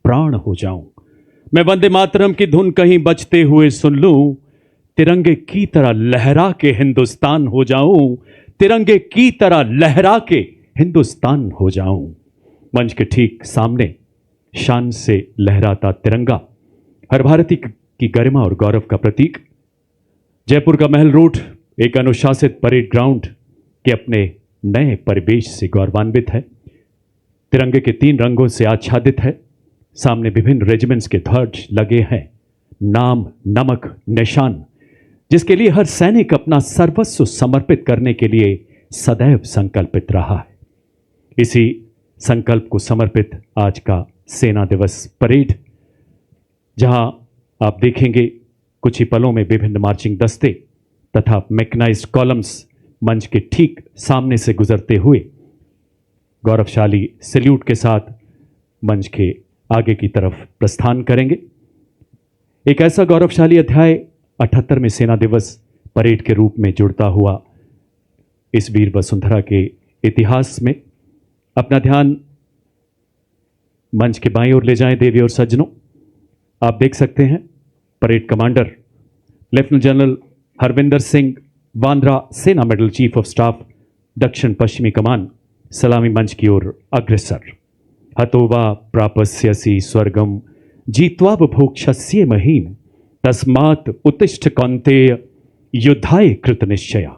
प्राण हो जाऊं। मैं वंदे मातरम की धुन कहीं बजते हुए सुन लूं, तिरंगे की तरह लहरा के हिंदुस्तान हो जाऊं, तिरंगे की तरह लहरा के हिंदुस्तान हो जाऊं। मंच के ठीक सामने शान से लहराता तिरंगा, हर भारतीय की गरिमा और गौरव का प्रतीक। जयपुर का महल रोड एक अनुशासित परेड ग्राउंड के अपने नए परिवेश से गौरवान्वित है। तिरंगे के 3 रंगों से आच्छादित है। सामने विभिन्न रेजिमेंट्स के ध्वज लगे हैं, नाम, नमक, निशान, जिसके लिए हर सैनिक अपना सर्वस्व समर्पित करने के लिए सदैव संकल्पित रहा है। इसी संकल्प को समर्पित आज का सेना दिवस परेड, जहां आप देखेंगे कुछ ही पलों में विभिन्न मार्चिंग दस्ते तथा मैकेनाइज्ड कॉलम्स मंच के ठीक सामने से गुजरते हुए गौरवशाली सैल्यूट के साथ मंच के आगे की तरफ प्रस्थान करेंगे। एक ऐसा गौरवशाली अध्याय 78वें सेना दिवस परेड के रूप में जुड़ता हुआ इस वीर वसुंधरा के इतिहास में। अपना ध्यान मंच के बाईं ओर ले जाएं देवी और सज्जनों। आप देख सकते हैं parade commander lieutenant general Harvinder Singh Bandra, सेना मेडल चीफ ऑफ स्टाफ, दक्षिण पश्चिमी कमान, सलामी मंच की ओर अग्रसर। हतोवा प्रापस्यसि स्वर्गम जीत्वा भोक्षस्य महीम, तस्मात् उत्तिष्ठ कौन्तेय युद्धाय कृत निश्चया।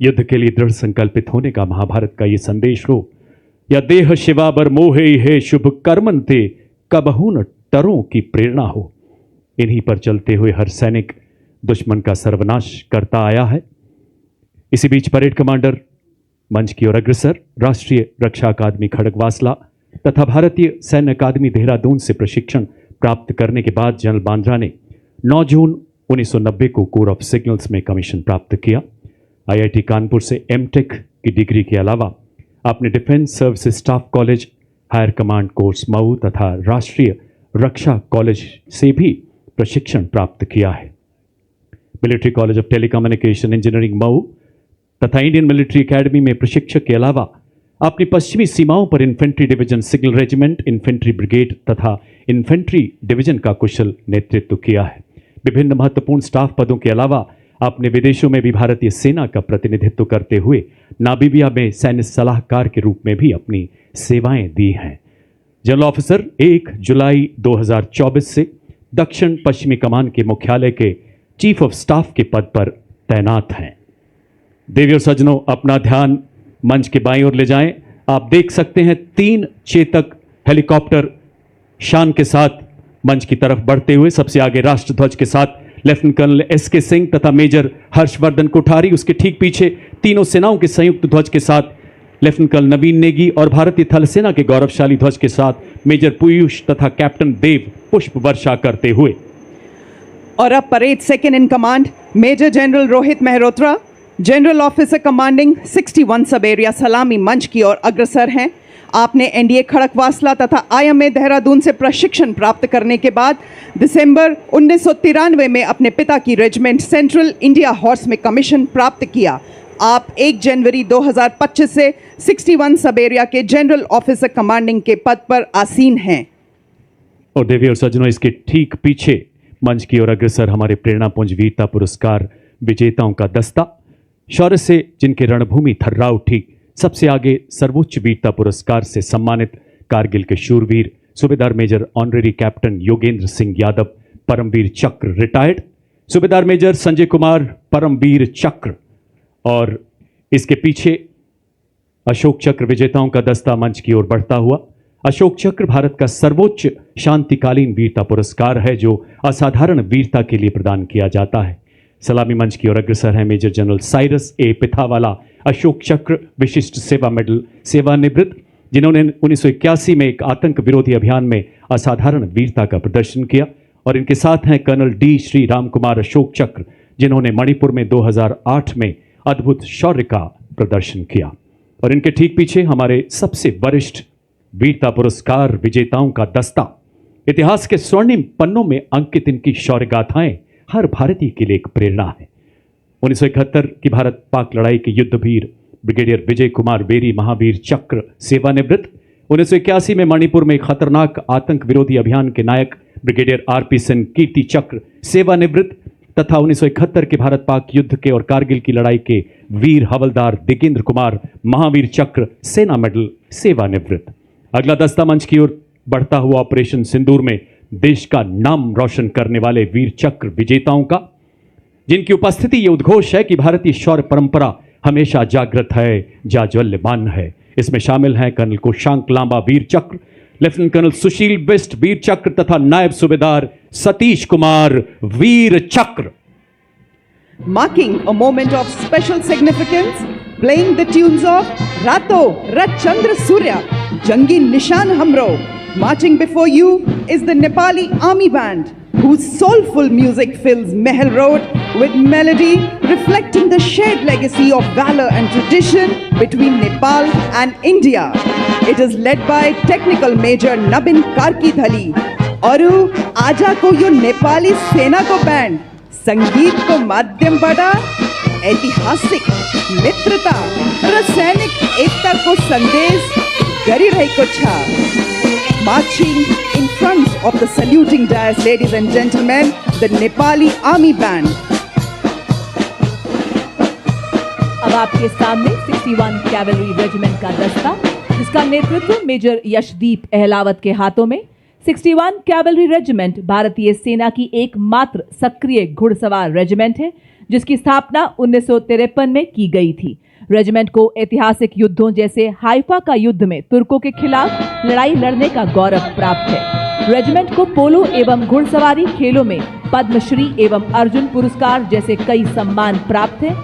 युद्ध के लिए दृढ़ संकल्पित होने का महाभारत का ये संदेश हो, या देह शिवाबर मोहे हे शुभ कर्मन्ते कबहू न टरों की प्रेरणा हो। इन्हीं पर चलते हुए हर सैनिक दुश्मन का सर्वनाश करता आया है। इसी बीच परेड कमांडर मंच की ओर अग्रसर। राष्ट्रीय रक्षा अकादमी खड़गवासला तथा भारतीय सैन्य अकादमी देहरादून से प्रशिक्षण प्राप्त करने के बाद जनरल बांद्रा ने 9 जून 1990 को कोर ऑफ सिग्नल्स में कमीशन प्राप्त किया। आईआईटी कानपुर से एमटेक की डिग्री के अलावा आपने defence services staff college, higher command course Mhow तथा राष्ट्रीय रक्षा कॉलेज से भी प्रशिक्षण प्राप्त किया है। Military college of telecommunication engineering Mau तथा इंडियन मिलिट्री एकेडमी में प्रशिक्षक के अलावा आपने पश्चिमी सीमाओं पर infantry division, signal regiment, infantry brigade तथा इन्फेंट्री डिवीजन का कुशल नेतृत्व किया है। विभिन्न महत्वपूर्ण स्टाफ पदों के अलावा आपने विदेशों में भी भारतीय सेना का प्रतिनिधित्व करते हुए नामीबिया में सैन्य सलाहकार के रूप में भी अपनी सेवाएं दी हैं। जनरल ऑफिसर 1 जुलाई 2024 से दक्षिण पश्चिमी कमान के मुख्यालय के चीफ ऑफ स्टाफ के पद पर तैनात हैं। देवी और सज्जनों, अपना ध्यान मंच के बाईं ओर ले जाएं। आप देख सकते हैं 3 चेतक हेलीकॉप्टर शान के साथ मंच की तरफ बढ़ते हुए। सबसे आगे राष्ट्रध्वज के साथ लेफ्टिनेंट कर्नल एसके सिंह तथा मेजर हर्षवर्धन कोठारी, उसके ठीक पीछे तीनों सेनाओं के संयुक्त ध्वज के साथ लेफ्टिनेंट कर्नल नवीन नेगी और भारतीय थल सेना के गौरवशाली ध्वज के साथ मेजर पीयूष तथा कैप्टन देव पुष्प वर्षा करते हुए। और अब parade second in command major general Rohit Mehrotra, general officer commanding 61 sub area, सलामी मंच की ओर अग्रसर हैं। आपने एनडीए खड़गवासला तथा आईएमए देहरादून से प्रशिक्षण प्राप्त करने के बाद दिसंबर 1993 में अपने पिता की रेजिमेंट सेंट्रल इंडिया हॉर्स में कमीशन प्राप्त किया। आप 1 जनवरी 2025 से 61 सब एरिया के जनरल ऑफिसर कमांडिंग के पद पर आसीन हैं। और देवी और सज्जनों, इसके ठीक पीछे मंच की ओर अग्रसर हमारे प्रेरणापुंज वीरता पुरस्कार विजेताओं का दस्ता। शौर्य से जिनके रणभूमि थर्रा उठी, सबसे आगे सर्वोच्च वीरता पुरस्कार से सम्मानित कारगिल के शूरवीर सूबेदार major honorary captain Yogendra Singh Yadav, Paramvir Chakra retired, सूबेदार मेजर संजय कुमार, परमवीर चक्र। और इसके पीछे अशोक चक्र विजेताओं का दस्ता मंच की ओर बढ़ता हुआ। अशोक चक्र भारत का सर्वोच्च शांतिकालीन वीरता पुरस्कार है जो असाधारण वीरता के लिए प्रदान किया जाता है। सलामी मंच की ओर अग्रसर है मेजर जनरल साइरस ए पिथावाला, अशोक चक्र विशिष्ट सेवा मेडल, सेवानिवृत्त, जिन्होंने 1981 में एक आतंक विरोधी अभियान में असाधारण वीरता का प्रदर्शन किया। और इनके साथ हैं कर्नल डी श्री राम कुमार अशोक चक्र, जिन्होंने मणिपुर में 2008 में अद्भुत शौर्य का प्रदर्शन किया। और इनके ठीक पीछे हमारे सबसे वरिष्ठ वीरता पुरस्कार विजेताओं का दस्ता। इतिहास के स्वर्णिम पन्नों में अंकित इनकी शौर्य गाथाएं हर भारतीय के लिए एक प्रेरणा है। 1971 की भारत पाक लड़ाई के युद्धवीर ब्रिगेडियर विजय कुमार बेरी, महावीर चक्र, सेवानिवृत्त। 1981 में मणिपुर में एक खतरनाक आतंक विरोधी अभियान के नायक ब्रिगेडियर आरपी सिंह कीर्ति चक्र सेवानिवृत्त तथा 1971 के भारत पाक युद्ध के और कारगिल की लड़ाई के वीर हवलदार दिगेंद्र कुमार महावीर चक्र सेना मेडल सेवानिवृत्त। अगला दस्ता मंच की ओर बढ़ता हुआ ऑपरेशन सिंदूर में देश का नाम रोशन करने वाले वीर चक्र विजेताओं का, जिनकी उपस्थिति ये उद्घोष है कि भारतीय शौर्य परंपरा हमेशा जागृत है, जाज्वल्यमान है। इसमें शामिल हैं कर्नल कुशांक लांबा वीर चक्र, लेफ्टिनेंट कर्नल सुशील बिस्ट वीर चक्र तथा नायब सूबेदार सतीश कुमार वीर चक्र। Marking a moment of special significance, playing the tunes of Rato Rat Chandra Surya, Jangi Nishan Hamro. Marching before you is the Nepali Army Band, whose soulful music fills Mahal Road with melody reflecting the shared legacy of valor and tradition between Nepal and India. It is led by Technical Major Nabin Karki Dhali. और आजा को यो नेपाली सेना को band संगीत को माध्यम बड़ा ऐतिहासिक मित्रता र सैनिक एकता को संदेश गरी रहेको छ। Marching in front of the saluting dais, ladies and gentlemen, the Nepali Army Band. अब आपके सामने 61 कैवलरी रेजिमेंट का दस्ता, जिसका नेतृत्व मेजर यशदीप अहलावत के हाथों में। 61 कैवलरी रेजिमेंट भारतीय सेना की एकमात्र सक्रिय घुड़सवार रेजिमेंट है, जिसकी स्थापना 1953 में की गई थी। रेजिमेंट को ऐतिहासिक युद्धों जैसे हाइफा का युद्ध में तुर्कों के खिलाफ लड़ाई लड़ने का गौरव प्राप्त है। रेजिमेंट को पोलो एवं घुड़सवारी खेलों में पद्मश्री एवं अर्जुन पुरस्कार जैसे कई सम्मान प्राप्त हैं।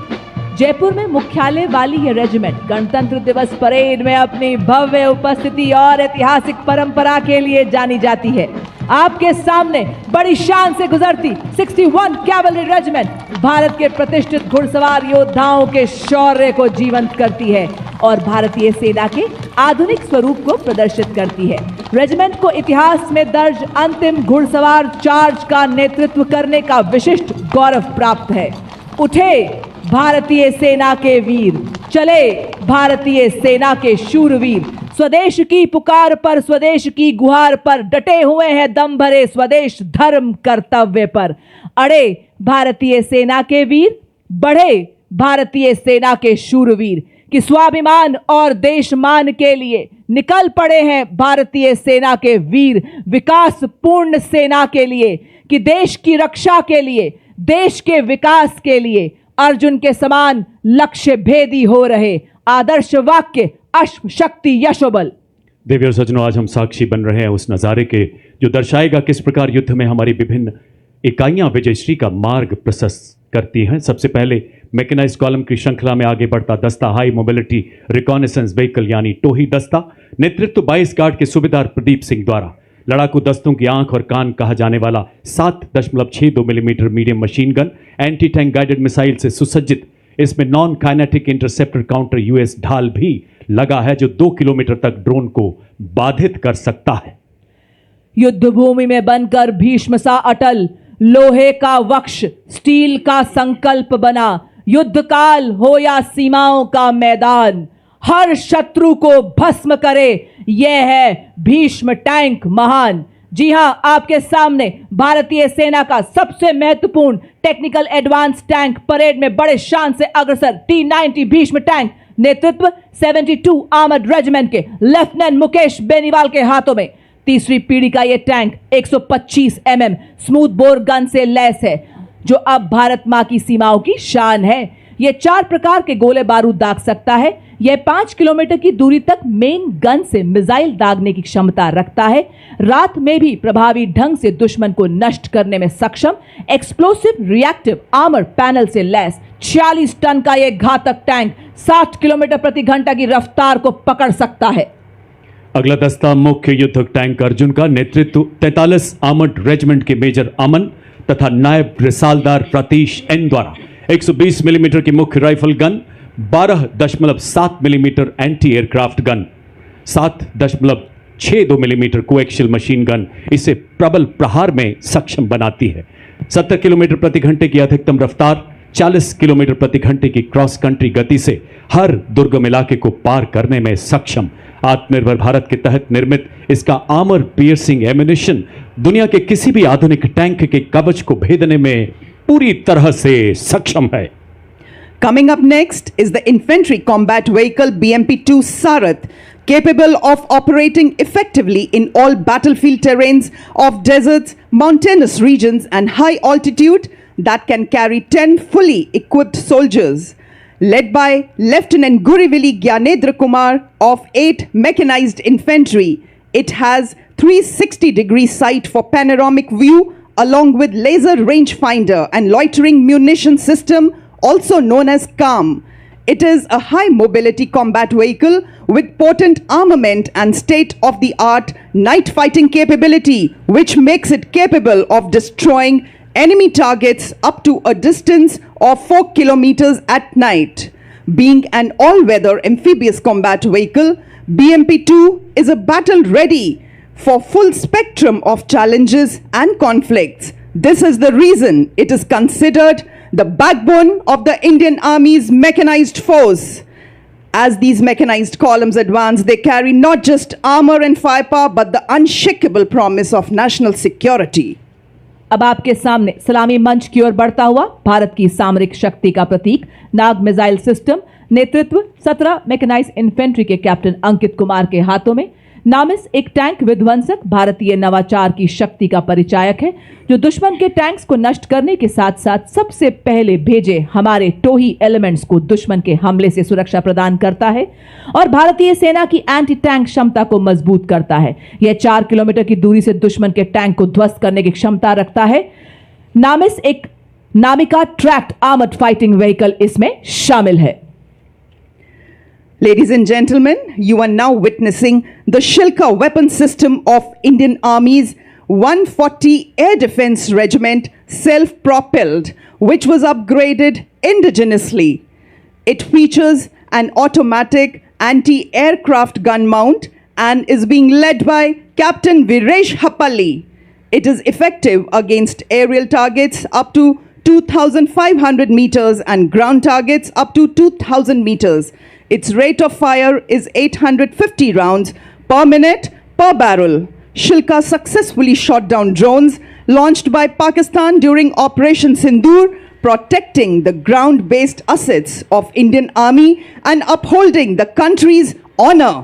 जयपुर में मुख्यालय वाली यह रेजिमेंट गणतंत्र दिवस परेड में अपनी भव्य उपस्थिति और ऐतिहासिक परंपरा के लिए जानी जाती है। आपके सामने बड़ी शान से गुजरती 61 कैवलरी रेजिमेंट भारत के प्रतिष्ठित घुड़सवार योद्धाओं के शौर्य को जीवंत करती है और भारतीय सेना के आधुनिक स्वरूप को प्रदर्शित करती है। रेजिमेंट को इतिहास में दर्ज अंतिम घुड़सवार चार्ज का नेतृत्व करने का विशिष्ट गौरव प्राप्त है। उठे भारतीय सेना के वीर, चले भारतीय सेना के शूरवीर, स्वदेश की पुकार पर स्वदेश की गुहार पर डटे हुए हैं दम भरे स्वदेश धर्म कर्तव्य पर। अड़े भारतीय सेना के वीर, बढ़े भारतीय सेना के शूरवीर, कि स्वाभिमान और देशमान के लिए निकल पड़े हैं भारतीय सेना के वीर, विकास पूर्ण सेना के लिए, कि देश की रक्षा के लिए, देश के विकास के लिए अर्जुन के समान लक्ष्य भेदी हो रहे। आदर्श वाक्य अश्व शक्ति यशोबल। देवी और सज्जनों, आज हम साक्षी बन रहे हैं उस नज़ारे के जो दर्शाएगा किस प्रकार युद्ध में हमारी विभिन्न इकाइयां विजयश्री का मार्ग प्रशस्त करती हैं। सबसे पहले मैकेनाइज्ड कॉलम की श्रृंखला में आगे बढ़ता दस्ता हाई मोबिलिटी रिकॉनेसेंस व्हीकल यानी टोही दस्ता, नेतृत्व 22 गार्ड के सूबेदार प्रदीप सिंह द्वारा। लड़ाकू दस्तों की आंख और कान कहा जाने वाला 7.62 millimetre medium machine gun anti tank guided missile से सुसज्जित। इसमें non kinetic interceptor counter US ढाल भी लगा है जो 2 किलोमीटर तक ड्रोन को बाधित कर सकता है। युद्ध भूमि में बनकर भीष्म सा अटल, लोहे का वक्ष स्टील का संकल्प बना। युद्ध काल हो या सीमाओं का मैदान, हर शत्रु को भस्म करे, यह है भीष्म टैंक महान। जी हां, आपके सामने भारतीय सेना का सबसे महत्वपूर्ण टेक्निकल एडवांस टैंक परेड में बड़े शान से अग्रसर T-90 भीष्म टैंक, नेतृत्व 72 आर्मर्ड रेजिमेंट के लेफ्टिनेंट मुकेश बेनीवाल के हाथों में। तीसरी पीढ़ी का यह tank 125 mm smooth bore gun से लैस है, जो अब भारत मां की सीमाओं की शान है। यह 4 प्रकार के गोले बारूद दाग सकता है। यह 5 किलोमीटर की दूरी तक मेन गन से मिसाइल दागने की क्षमता रखता है। रात में भी प्रभावी ढंग से दुश्मन को नष्ट करने में सक्षम एक्सप्लोसिव रिएक्टिव आर्मर पैनल से लैस 46 टन का यह घातक टैंक 60 किलोमीटर प्रति घंटा की रफ्तार को पकड़ सकता है। अगला दस्ता मुख्य युद्धक टैंक अर्जुन का, नेतृत्व 43 आर्मर्ड रेजिमेंट के मेजर अमन तथा नायब रिसालदार प्रतीश एन द्वारा। 120 मिलीमीटर की मुख्य rifle gun, 12.7 millimetre anti aircraft gun, 7.62 millimetre coaxial machine gun इसे प्रबल प्रहार में सक्षम बनाती है। 70 किलोमीटर प्रति घंटे की अधिकतम रफ्तार, 40 किलोमीटर प्रति घंटे की क्रॉस कंट्री गति से हर दुर्गम इलाके को पार करने में सक्षम। आत्मनिर्भर भारत के तहत निर्मित इसका आर्मर पियर्सिंग एम्युनिशन दुनिया के किसी भी आधुनिक टैंक के कवच को भेदने में पूरी तरह से सक्षम है। Coming up next is the infantry combat vehicle BMP-2 Sarath, capable of operating effectively in all battlefield terrains of deserts, mountainous regions and high altitude, that can carry 10 fully equipped soldiers. Led by Lieutenant Gurivili Gyanendra Kumar of 8 Mechanized Infantry, it has 360-degree sight for panoramic view along with laser rangefinder and loitering munition system, also known as CAM. It is a high mobility combat vehicle with potent armament and state-of-the-art night fighting capability, which makes it capable of destroying enemy targets up to a distance of 4 kilometers at night. Being an all-weather amphibious combat vehicle, BMP-2 is a battle-ready for full spectrum of challenges and conflicts. This is the reason it is considered the backbone of the Indian Army's mechanized force. As these mechanized columns advance, they carry not just armor and firepower, but the unshakable promise of national security. अब आपके सामने सलामी मंच की ओर बढ़ता हुआ भारत की सामरिक शक्ति का प्रतीक नाग मिसाइल सिस्टम, नेतृत्व 17 मैकेनाइज्ड इन्फेंट्री के कैप्टन अंकित कुमार के हाथों में। नामिस एक टैंक विध्वंसक भारतीय नवाचार की शक्ति का परिचायक है, जो दुश्मन के टैंक्स को नष्ट करने के साथ साथ सबसे पहले भेजे हमारे टोही एलिमेंट्स को दुश्मन के हमले से सुरक्षा प्रदान करता है और भारतीय सेना की एंटी टैंक क्षमता को मजबूत करता है। यह 4 किलोमीटर की दूरी से दुश्मन के टैंक को ध्वस्त करने की क्षमता रखता है। नामिस एक नामिका ट्रैक्ड आर्मर्ड फाइटिंग व्हीकल इसमें शामिल है। Ladies and gentlemen, you are now witnessing the Shilka weapon system of Indian Army's 140 Air Defense Regiment, self-propelled, which was upgraded indigenously. It features an automatic anti-aircraft gun mount and is being led by Captain Viresh Hapalli. It is effective against aerial targets up to 2,500 meters and ground targets up to 2,000 meters. Its rate of fire is 850 rounds per minute per barrel. Shilka successfully shot down drones launched by Pakistan during Operation Sindoor, protecting the ground-based assets of Indian Army and upholding the country's honor.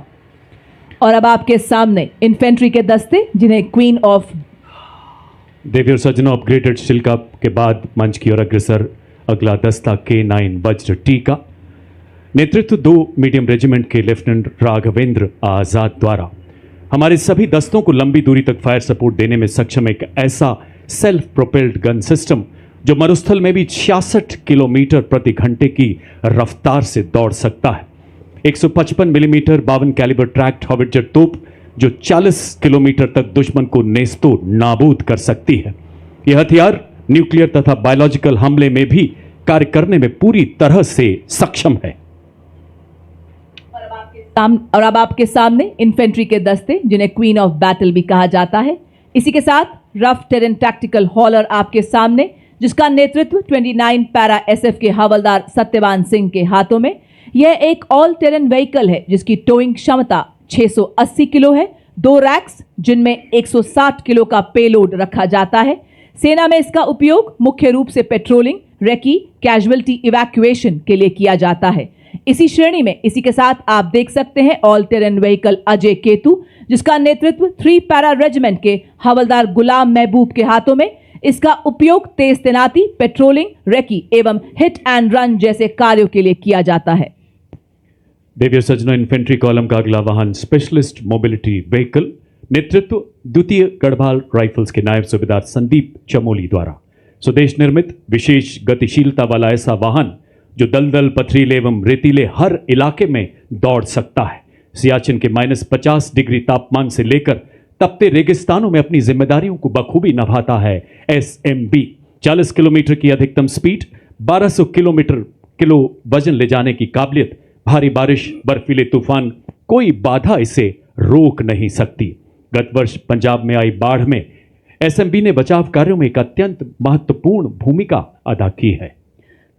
और अब आपके सामने infantry के दस्ते, जिन्हें queen of देवी और सज्जनों, upgraded शिल्का के बाद मंच की ओर अग्रसर अगला दस्ता K9 वज्र टी का नेतृत्व 2 मीडियम रेजिमेंट के लेफ्टिनेंट राघवेंद्र आजाद द्वारा हमारे सभी दस्तों को लंबी दूरी तक फायर सपोर्ट देने में सक्षम एक ऐसा सेल्फ प्रोपेल्ड गन सिस्टम जो मरुस्थल में भी 66 किलोमीटर प्रति घंटे की रफ्तार से दौड़ सकता है। 155 मिलीमीटर 52 कैलिबर ट्रैक्ट हॉविट्जर तोप जो 40 किलोमीटर तक दुश्मन को नेस्तो नाबूद कर सकती है। यह हथियार न्यूक्लियर तथा बायोलॉजिकल हमले में भी कार्य करने में पूरी तरह से सक्षम है। और अब आपके सामने इन्फेंट्री के दस्ते, जिन्हें क्वीन ऑफ बैटल भी कहा जाता है। इसी के साथ रफ टेरेन टैक्टिकल हॉलर आपके सामने, जिसका नेतृत्व 29 पैरा एसएफ के हवलदार सत्यवान सिंह के हाथों में। यह एक ऑल टेरेन व्हीकल है जिसकी टोइंग क्षमता 680 किलो है। 2 रैक्स जिनमें 160 किलो का पेलोड रखा जाता है। सेना में इसका उपयोग मुख्य रूप से पेट्रोलिंग, रेकी, कैजुअलिटी इवैक्यूएशन के लिए किया जाता है। इसी श्रेणी में इसी के साथ आप देख सकते हैं all terrain vehicle Ajay Ketu, जिसका नेतृत्व 3 पैरा रेजिमेंट के हवलदार गुलाम महबूब के हाथों में। इसका उपयोग तेज तैनाती, पेट्रोलिंग, रेकी एवं हिट एंड रन जैसे कार्यों के लिए किया जाता है। देवी और सज्जनों, इन्फेंट्री कॉलम का अगला वाहन स्पेशलिस्ट मोबिलिटी व्हीकल, नेतृत्व 2 गढ़वाल राइफल्स के नायब सूबेदार संदीप चमोली द्वारा। स्वदेश निर्मित विशेष गतिशीलता वाला ऐसा वाहन जो दलदल, पथरीले एवं रेतीले हर इलाके में दौड़ सकता है। सियाचिन के -50 डिग्री तापमान से लेकर तपते रेगिस्तानों में अपनी जिम्मेदारियों को बखूबी निभाता है SMB। 40 किलोमीटर की अधिकतम स्पीड, 1200 किलो वजन ले जाने की काबिलियत, भारी बारिश, बर्फीले तूफान, कोई बाधा इसे रोक नहीं सकती। गत वर्ष पंजाब में आई बाढ़ में SMB ने बचाव कार्यों में एक अत्यंत महत्वपूर्ण भूमिका अदा की है।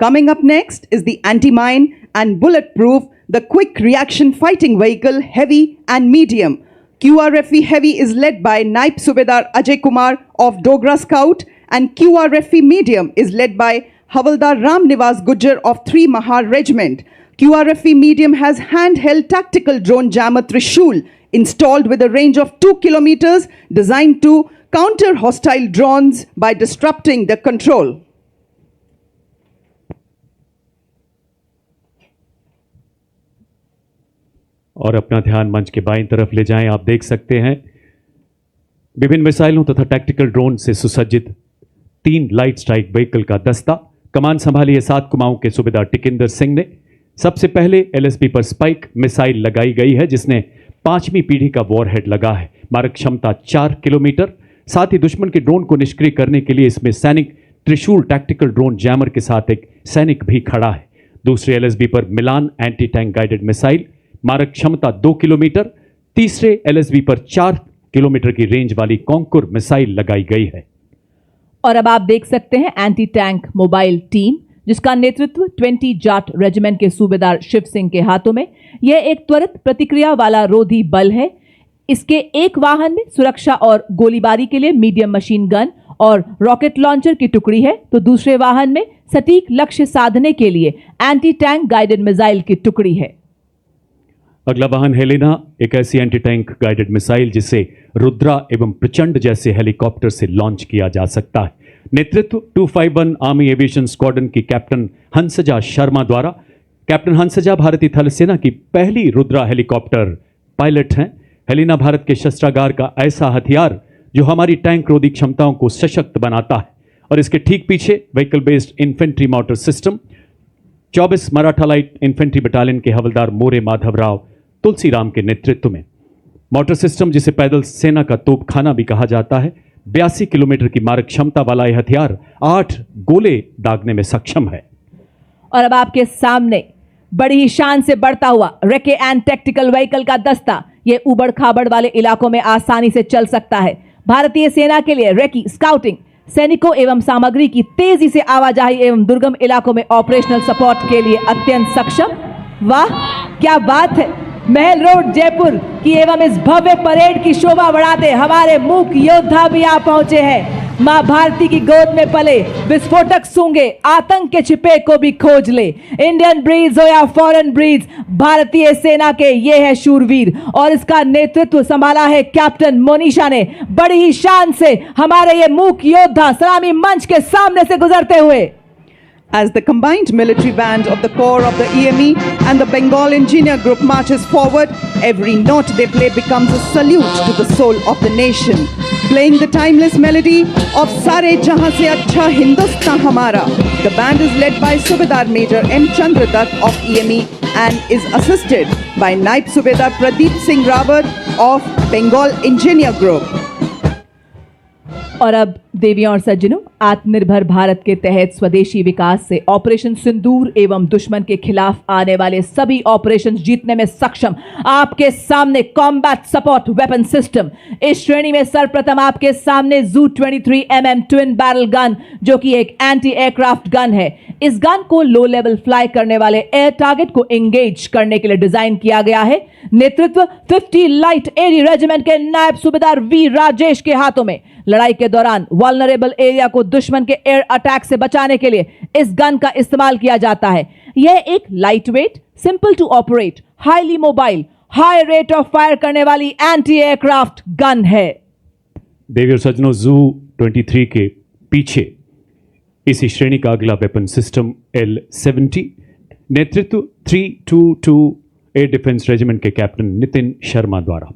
Coming up next is the anti-mine and bulletproof, the quick reaction fighting vehicle, heavy and medium. QRFE Heavy is led by Naib Subedar Ajay Kumar of Dogra Scout, and QRFE Medium is led by Havaldar Ram Nivas Gujjar of 3 Mahar Regiment. QRFE Medium has handheld tactical drone jammer Trishul installed with a range of 2 kilometers, designed to counter hostile drones by disrupting the control. और अपना ध्यान मंच के बाईं तरफ ले जाएं। आप देख सकते हैं विभिन्न मिसाइलों तथा टैक्टिकल ड्रोन से सुसज्जित 3 लाइट स्ट्राइक व्हीकल का दस्ता। कमान संभाली है 7 कुमाऊं के सूबेदार टिकिंदर सिंह ने। सबसे पहले एलएसबी पर स्पाइक मिसाइल लगाई गई है, जिसने 5वीं पीढ़ी का वॉरहेड लगा है। मारक क्षमता 4 किलोमीटर। साथ ही दुश्मन के ड्रोन को निष्क्रिय करने के लिए इसमें सैनिक त्रिशूल टैक्टिकल ड्रोन जैमर के साथ एक सैनिक भी खड़ा है। दूसरे एलएसबी पर मिलान एंटी टैंक गाइडेड मिसाइल, मारक क्षमता 2 किलोमीटर। तीसरे एलएसबी पर 4 किलोमीटर की रेंज वाली कॉन्कुर मिसाइल लगाई गई है। और अब आप देख सकते हैं एंटी टैंक मोबाइल टीम, जिसका नेतृत्व 20 जाट रेजिमेंट के सूबेदार शिव सिंह के हाथों में। यह एक त्वरित प्रतिक्रिया वाला रोधी बल है। इसके एक वाहन में सुरक्षा और गोलीबारी के लिए मीडियम मशीन गन और रॉकेट लॉन्चर की टुकड़ी है, तो दूसरे वाहन में सटीक लक्ष्य साधने के लिए एंटी टैंक गाइडेड मिसाइल की टुकड़ी है। अगला वाहन हेलेना, एक ऐसी एंटी टैंक गाइडेड मिसाइल जिसे रुद्रा एवं प्रचंड जैसे हेलीकॉप्टर से लॉन्च किया जा सकता है। नेतृत्व 251 आर्मी एविएशन स्क्वाड्रन की कैप्टन हंसजा शर्मा द्वारा। कैप्टन हंसजा भारतीय थल सेना की पहली रुद्रा हेलीकॉप्टर पायलट हैं। हेलेना भारत के शस्त्रागार का ऐसा हथियार जो हमारी टैंक रोधी क्षमताओं को सशक्त बनाता है। और इसके ठीक पीछे vehicle based infantry motor system 24 Maratha light infantry battalion के हवलदार मोरे माधवराव तुलसीराम के नेतृत्व में मोटर सिस्टम, जिसे पैदल सेना का तोपखाना भी कहा जाता है, 82 किलोमीटर की मारक क्षमता वाला यह हथियार 8 गोले दागने में सक्षम है। और अब आपके सामने बड़ी ही शान से बढ़ता हुआ रेके एंड टैक्टिकल व्हीकल का दस्ता। ये उबड़ खाबड़ वाले इलाकों में आसानी से चल सकता है। भारतीय सेना के लिए रेकी स्काउटिंग, सैनिकों एवं सामग्री की तेजी से आवाजाही एवं दुर्गम इलाकों में ऑपरेशनल सपोर्ट के लिए अत्यंत सक्षम। वाह क्या बात है! महल रोड जयपुर की एवं इस भव्य परेड की शोभा बढ़ाते हमारे मूक योद्धा भी आ पहुंचे हैं। मां भारती की गोद में पले विस्फोटक सूंघे आतंक के छिपे को भी खोज ले। इंडियन ब्रीड्स हो या फॉरेन ब्रीड्स, भारतीय सेना के ये है शूरवीर, और इसका नेतृत्व संभाला है कैप्टन मोनिशा ने। बड़ी ही शान से हमारे ये मूक योद्धा सलामी मंच के सामने से गुजरते हुए। As the combined military band of the Corps of the EME and the Bengal Engineer Group marches forward, every note they play becomes a salute to the soul of the nation. Playing the timeless melody of Sare Jahan Se Achha Hindustan Hamara, the band is led by Subedar Major M. Chandradat of EME and is assisted by Naib Subedar Pradeep Singh Rawat of Bengal Engineer Group. और अब देवियों और सज्जनों, आत्मनिर्भर भारत के तहत स्वदेशी विकास से ऑपरेशन सिंदूर एवं दुश्मन के खिलाफ आने वाले सभी ऑपरेशंस जीतने में सक्षम आपके सामने कॉम्बैट सपोर्ट वेपन सिस्टम। इस श्रेणी में सर्वप्रथम आपके सामने जू 23 mm ट्विन बैरल गन, जो कि एक एंटी एयरक्राफ्ट गन है। इस गन को लो लेवल फ्लाई करने वाले एयर टारगेट को एंगेज करने के लिए डिजाइन किया गया है। नेतृत्व 50 लाइट एरी रेजिमेंट के नायब सूबेदार वी राजेश के हाथों में। लड़ाई के दौरान वल्नरेबल एरिया को दुश्मन के एयर अटैक से बचाने के लिए इस गन का इस्तेमाल किया जाता है। यह एक light weight, simple to operate, highly mobile, high rate of fire करने वाली एंटी एयरक्राफ्ट गन है। देवी और सज्जनों, जू 23 के पीछे इसी श्रेणी का अगला वेपन सिस्टम L-70, नेतृत्व 322 एयर डिफेंस रेजिमेंट के कैप्टन नितिन शर्मा द्वारा।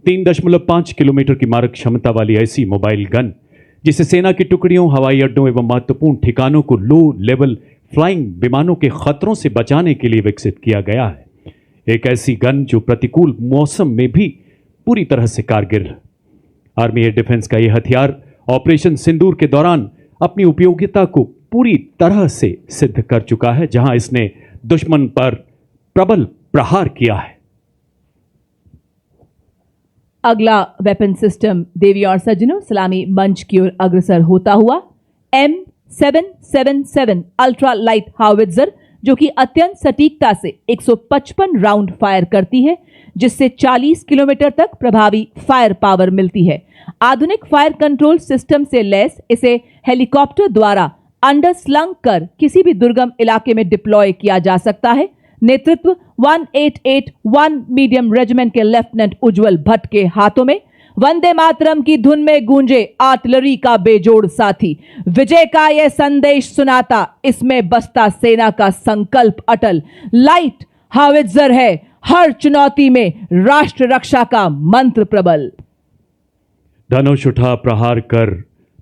3.5 किलोमीटर की मारक क्षमता वाली ऐसी मोबाइल गन, जिसे सेना की टुकड़ियों, हवाई अड्डों एवं महत्वपूर्ण ठिकानों को लो लेवल फ्लाइंग विमानों के खतरों से बचाने के लिए विकसित किया गया है। एक ऐसी गन जो प्रतिकूल मौसम में भी पूरी तरह से कारगर है। आर्मी एयर डिफेंस का यह हथियार ऑपरेशन सिंदूर के दौरान अपनी उपयोगिता को पूरी तरह से सिद्ध कर चुका है, जहां इसने दुश्मन पर प्रबल प्रहार किया है। अगला वेपन सिस्टम देवी और सज्जनों, सलामी मंच की ओर अग्रसर होता हुआ 777 अल्ट्रा लाइट हाउवित्जर, जो कि अत्यंत सटीकता से 155 राउंड फायर करती है, जिससे 40 किलोमीटर तक प्रभावी फायर पावर मिलती है। आधुनिक फायर कंट्रोल सिस्टम से लैस इसे हेलीकॉप्टर द्वारा अंडर स्लंग कर किसी भी दुर्गम इलाके में डिप्लॉय किया जा सकता है। नेतृत्व 1881 मीडियम रेजिमेंट के लेफ्टिनेंट उज्जवल भट्ट के हाथों में। वंदे मातरम की धुन में गूंजे आर्टिलरी का बेजोड़ साथी, विजय का यह संदेश सुनाता, इसमें बसता सेना का संकल्प अटल। लाइट हावित्जर है हर चुनौती में राष्ट्र रक्षा का मंत्र प्रबल। धनुष उठा प्रहार कर,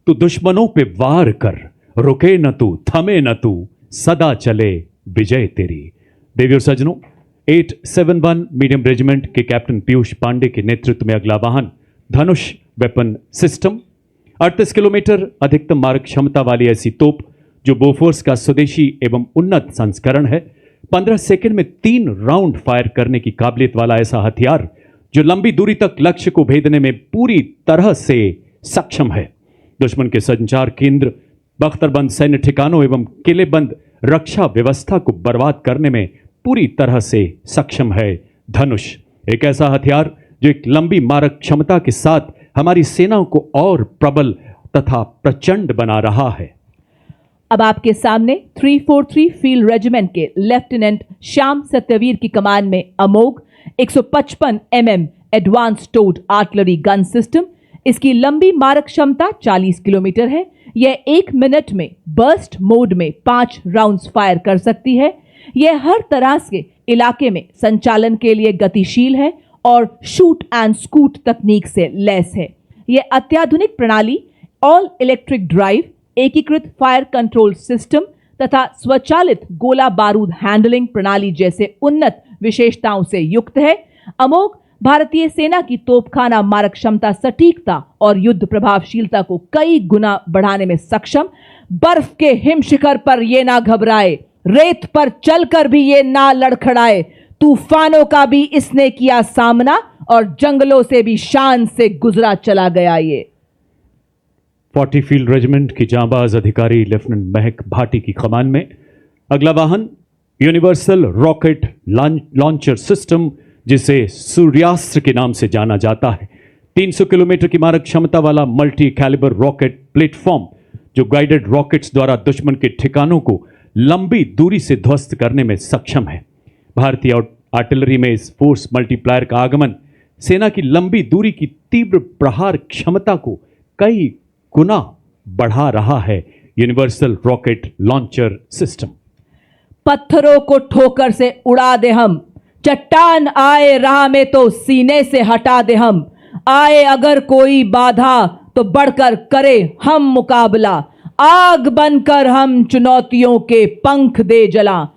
तू दुश्मनों पे वार कर, रुके न तू, थमे न तू, सदा चले विजय तेरी। देवी और सज्जनों, 871 मीडियम रेजिमेंट के कैप्टन पीयूष पांडे के नेतृत्व में अगला वाहन धनुष वेपन सिस्टम, 38 किलोमीटर अधिकतम मारक क्षमता वाली ऐसी तोप जो बोफोर्स का स्वदेशी एवं उन्नत संस्करण है। 15 सेकंड में 3 राउंड फायर करने की काबिलियत वाला ऐसा हथियार जो लंबी दूरी तक लक्ष्य को भेदने में पूरी तरह से सक्षम है। दुश्मन के संचार केंद्र, बख्तरबंद सैन्य ठिकानों एवं किलेबंद रक्षा व्यवस्था को बर्बाद करने में पूरी तरह से सक्षम है धनुष। एक ऐसा हथियार जो एक लंबी मारक क्षमता के साथ हमारी सेनाओं को और प्रबल तथा प्रचंड बना रहा है। अब आपके सामने 343 फील्ड रेजिमेंट के लेफ्टिनेंट श्याम सत्यवीर की कमान में अमोघ 155 mm advance toad artillery gun system. इसकी लंबी मारक क्षमता 40 किलोमीटर है। यह 1 मिनट में बर्स्ट मोड में 5 राउंड्स फायर कर सकती है। यह हर तरह के इलाके में संचालन के लिए गतिशील है और शूट एंड स्कूट तकनीक से लैस है। यह अत्याधुनिक प्रणाली, ऑल इलेक्ट्रिक ड्राइव, एकीकृत फायर कंट्रोल सिस्टम तथा स्वचालित गोला बारूद हैंडलिंग प्रणाली जैसे उन्नत विशेषताओं से युक्त है। अमोघ भारतीय सेना की तोपखाना मारक क्षमता, सटीकता और युद्ध प्रभावशीलता को कई गुना बढ़ाने में सक्षम। बर्फ के हिम शिखर पर यह ना घबराए, रेत पर चलकर भी ये ना लड़खड़ाए, तूफानों का भी इसने किया सामना और जंगलों से भी शान से गुजरा चला गया। ये 40 फील्ड रेजिमेंट की जांबाज अधिकारी लेफ्टिनेंट महक भाटी की कमान में अगला वाहन यूनिवर्सल रॉकेट लॉन्चर सिस्टम, जिसे सूर्यास्त्र के नाम से जाना जाता है। 300 किलोमीटर की मारक क्षमता वाला मल्टी कैलिबर रॉकेट प्लेटफॉर्म जो गाइडेड रॉकेट्स द्वारा दुश्मन के ठिकानों को लंबी दूरी से ध्वस्त करने में सक्षम है। भारतीय आर्टिलरी में इस फोर्स मल्टीप्लायर का आगमन सेना की लंबी दूरी की तीव्र प्रहार क्षमता को कई गुना बढ़ा रहा है। Universal rocket launcher system. पत्थरों को ठोकर से उड़ा दे हम, चट्टान आए राह में तो सीने से हटा दे हम, आए अगर कोई बाधा तो बढ़कर करे हम मुकाबला, आग बनकर हम चुनौतियों के पंख दे जला।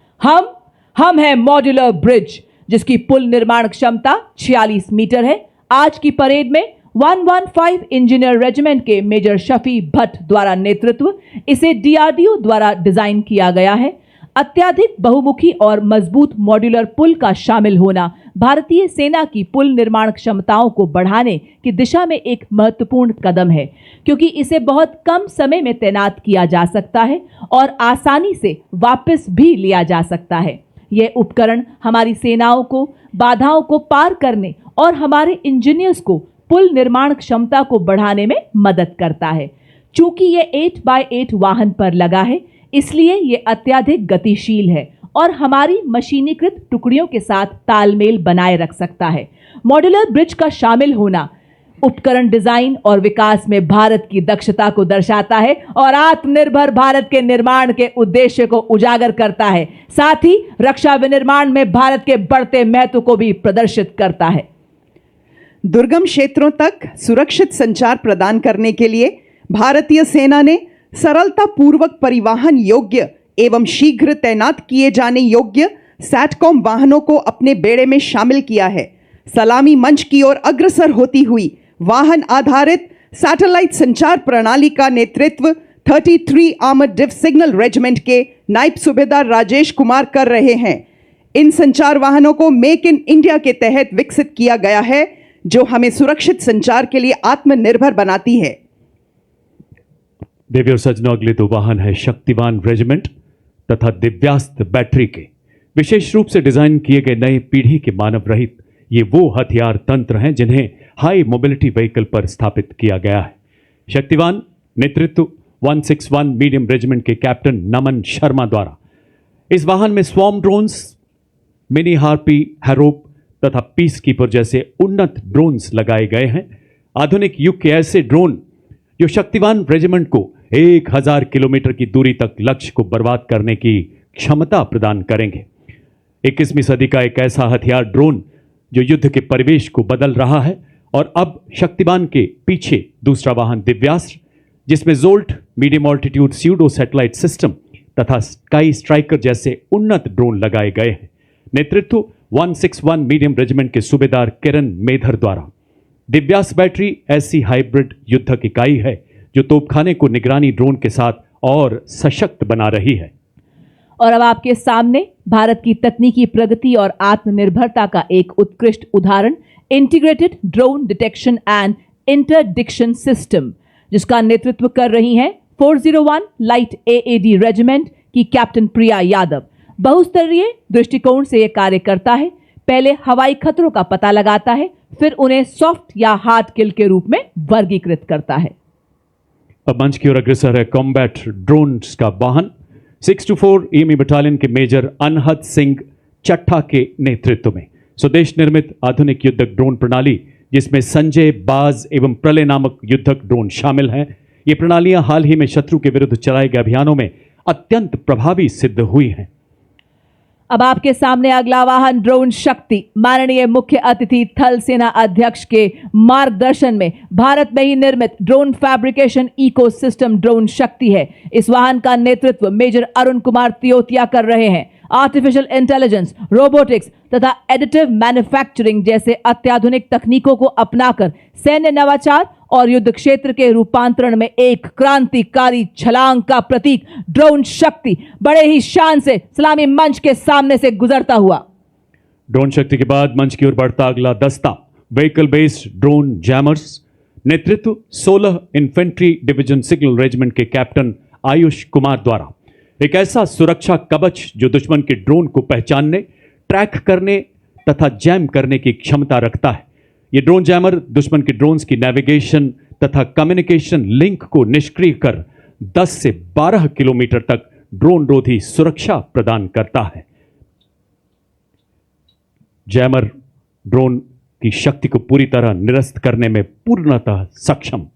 हम है मॉड्यूलर ब्रिज जिसकी पुल निर्माण क्षमता 46 मीटर है। आज की परेड में 115 इंजीनियर रेजिमेंट के मेजर शफी भट्ट द्वारा नेतृत्व इसे डीआरडीओ द्वारा डिजाइन किया गया है। अत्याधिक बहुमुखी और मजबूत मॉड्यूलर पुल का शामिल होना भारतीय सेना की पुल निर्माण क्षमताओं को बढ़ाने की दिशा में एक महत्वपूर्ण कदम है, क्योंकि इसे बहुत कम समय में तैनात किया जा सकता है और आसानी से वापस भी लिया जा सकता है। यह उपकरण हमारी सेनाओं को बाधाओं को पार करने और हमारे इंजीनियर्स को पुल निर्माण क्षमता को बढ़ाने में मदद करता है। चूंकि यह 8x8 वाहन पर लगा है, इसलिए यह अत्याधिक गतिशील है और हमारी मशीनीकृत टुकड़ियों के साथ तालमेल बनाए रख सकता है। मॉड्यूलर ब्रिज का शामिल होना उपकरण डिजाइन और विकास में भारत की दक्षता को दर्शाता है और आत्मनिर्भर भारत के निर्माण के उद्देश्य को उजागर करता है। साथ ही रक्षा विनिर्माण में भारत के बढ़ते महत्व को भी प्रदर्शित करता है। दुर्गम क्षेत्रों तक सुरक्षित संचार प्रदान करने के लिए भारतीय सेना ने सरलता पूर्वक परिवहन योग्य एवं शीघ्र तैनात किए जाने योग्य सैटकॉम वाहनों को अपने बेड़े में शामिल किया है। सलामी मंच की ओर अग्रसर होती हुई वाहन आधारित सैटेलाइट संचार प्रणाली का नेतृत्व 33 आर्मर्ड डिव सिग्नल रेजिमेंट के नायब सूबेदार राजेश कुमार कर रहे हैं। इन संचार वाहनों को मेक इन इंडिया के तहत विकसित किया गया है, जो हमें सुरक्षित संचार के लिए आत्मनिर्भर बनाती है। देवी और सज्जनों, अगले दो वाहन है शक्तिवान रेजिमेंट तथा दिव्यास्त्र बैटरी के विशेष रूप से डिजाइन किए गए नए पीढ़ी के मानव रहित ये वो हथियार तंत्र हैं जिन्हें हाई मोबिलिटी व्हीकल पर स्थापित किया गया है। शक्तिवान नेतृत्व 161 मीडियम रेजिमेंट के कैप्टन नमन शर्मा द्वारा इस वाहन में स्वॉर्म ड्रोन्स, मिनी हार्पी, हैरोप तथा पीस कीपर जैसे उन्नत ड्रोन्स लगाए गए हैं। आधुनिक युग के ऐसे ड्रोन जो शक्तिवान रेजिमेंट को 1000 किलोमीटर की दूरी तक लक्ष्य को बर्बाद करने की क्षमता प्रदान करेंगे। 21वीं सदी का एक ऐसा हथियार ड्रोन जो युद्ध के परिवेश को बदल रहा है। और अब शक्तिवान के पीछे दूसरा वाहन दिव्यास्त्र, जिसमें jolt, medium altitude pseudo satellite system तथा स्काई स्ट्राइकर जैसे उन्नत ड्रोन लगाए गए हैं। नेतृत्व 161 मीडियम रेजिमेंट के सूबेदार किरण मेधर द्वारा। दिव्यास्त्र बैटरी ऐसी हाइब्रिड युद्धक इकाई है जो तोपखाने को निगरानी ड्रोन के साथ और सशक्त बना रही है। और अब आपके सामने भारत की तकनीकी प्रगति और आत्मनिर्भरता का एक उत्कृष्ट उदाहरण, integrated drone detection and interdiction system, जिसका नेतृत्व कर रही हैं 401 लाइट AAD रेजिमेंट की कैप्टन प्रिया यादव। बहुस्तरीय दृष्टिकोण से यह कार्य करता है। पहले हवाई खतरों का पता लगाता है, फिर उन्हें सॉफ्ट या हार्ड किल के रूप में वर्गीकृत करता है। अब मंच की ओर अग्रसर है कॉम्बैट ड्रोन्स का वाहन 624 EME बटालियन के मेजर अनहद सिंह चट्ठा के नेतृत्व में स्वदेश निर्मित आधुनिक युद्धक ड्रोन प्रणाली, जिसमें संजय, बाज एवं प्रलय नामक युद्धक ड्रोन शामिल हैं। ये प्रणालियां हाल ही में शत्रु के विरुद्ध चलाए गए अभियानों में अत्यंत प्रभावी सिद्ध हुई हैं। अब आपके सामने अगला वाहन ड्रोन शक्ति, माननीय मुख्य अतिथि थल सेना अध्यक्ष के मार्गदर्शन में भारत में ही निर्मित ड्रोन फैब्रिकेशन इकोसिस्टम ड्रोन शक्ति है। इस वाहन का नेतृत्व मेजर अरुण कुमार तियोतिया कर रहे हैं। आर्टिफिशियल इंटेलिजेंस, रोबोटिक्स तथा एडिटिव मैन्युफैक्चरिंग जैसे अत्याधुनिक तकनीकों को अपनाकर सैन्य नवाचार और युद्ध क्षेत्र के रूपांतरण में एक क्रांतिकारी छलांग का प्रतीक ड्रोन शक्ति बड़े ही शान से सलामी मंच के सामने से गुजरता हुआ। ड्रोन शक्ति के बाद मंच की ओर बढ़ता अगला दस्ता व्हीकल बेस्ड ड्रोन जैमर्स, नेतृत्व 16 इन्फेंट्री डिवीजन सिग्नल रेजिमेंट के कैप्टन आयुष कुमार द्वारा। एक ऐसा सुरक्षा कवच जो दुश्मन के ड्रोन को पहचानने, ट्रैक करने तथा जैम करने की क्षमता रखता है। ये ड्रोन जैमर दुश्मन के ड्रोन्स की नेविगेशन तथा कम्युनिकेशन लिंक को निष्क्रिय कर 10 से 12 किलोमीटर तक ड्रोन रोधी सुरक्षा प्रदान करता है। जैमर ड्रोन की शक्ति को पूरी तरह निरस्त करने में पूर्णतः सक्षम।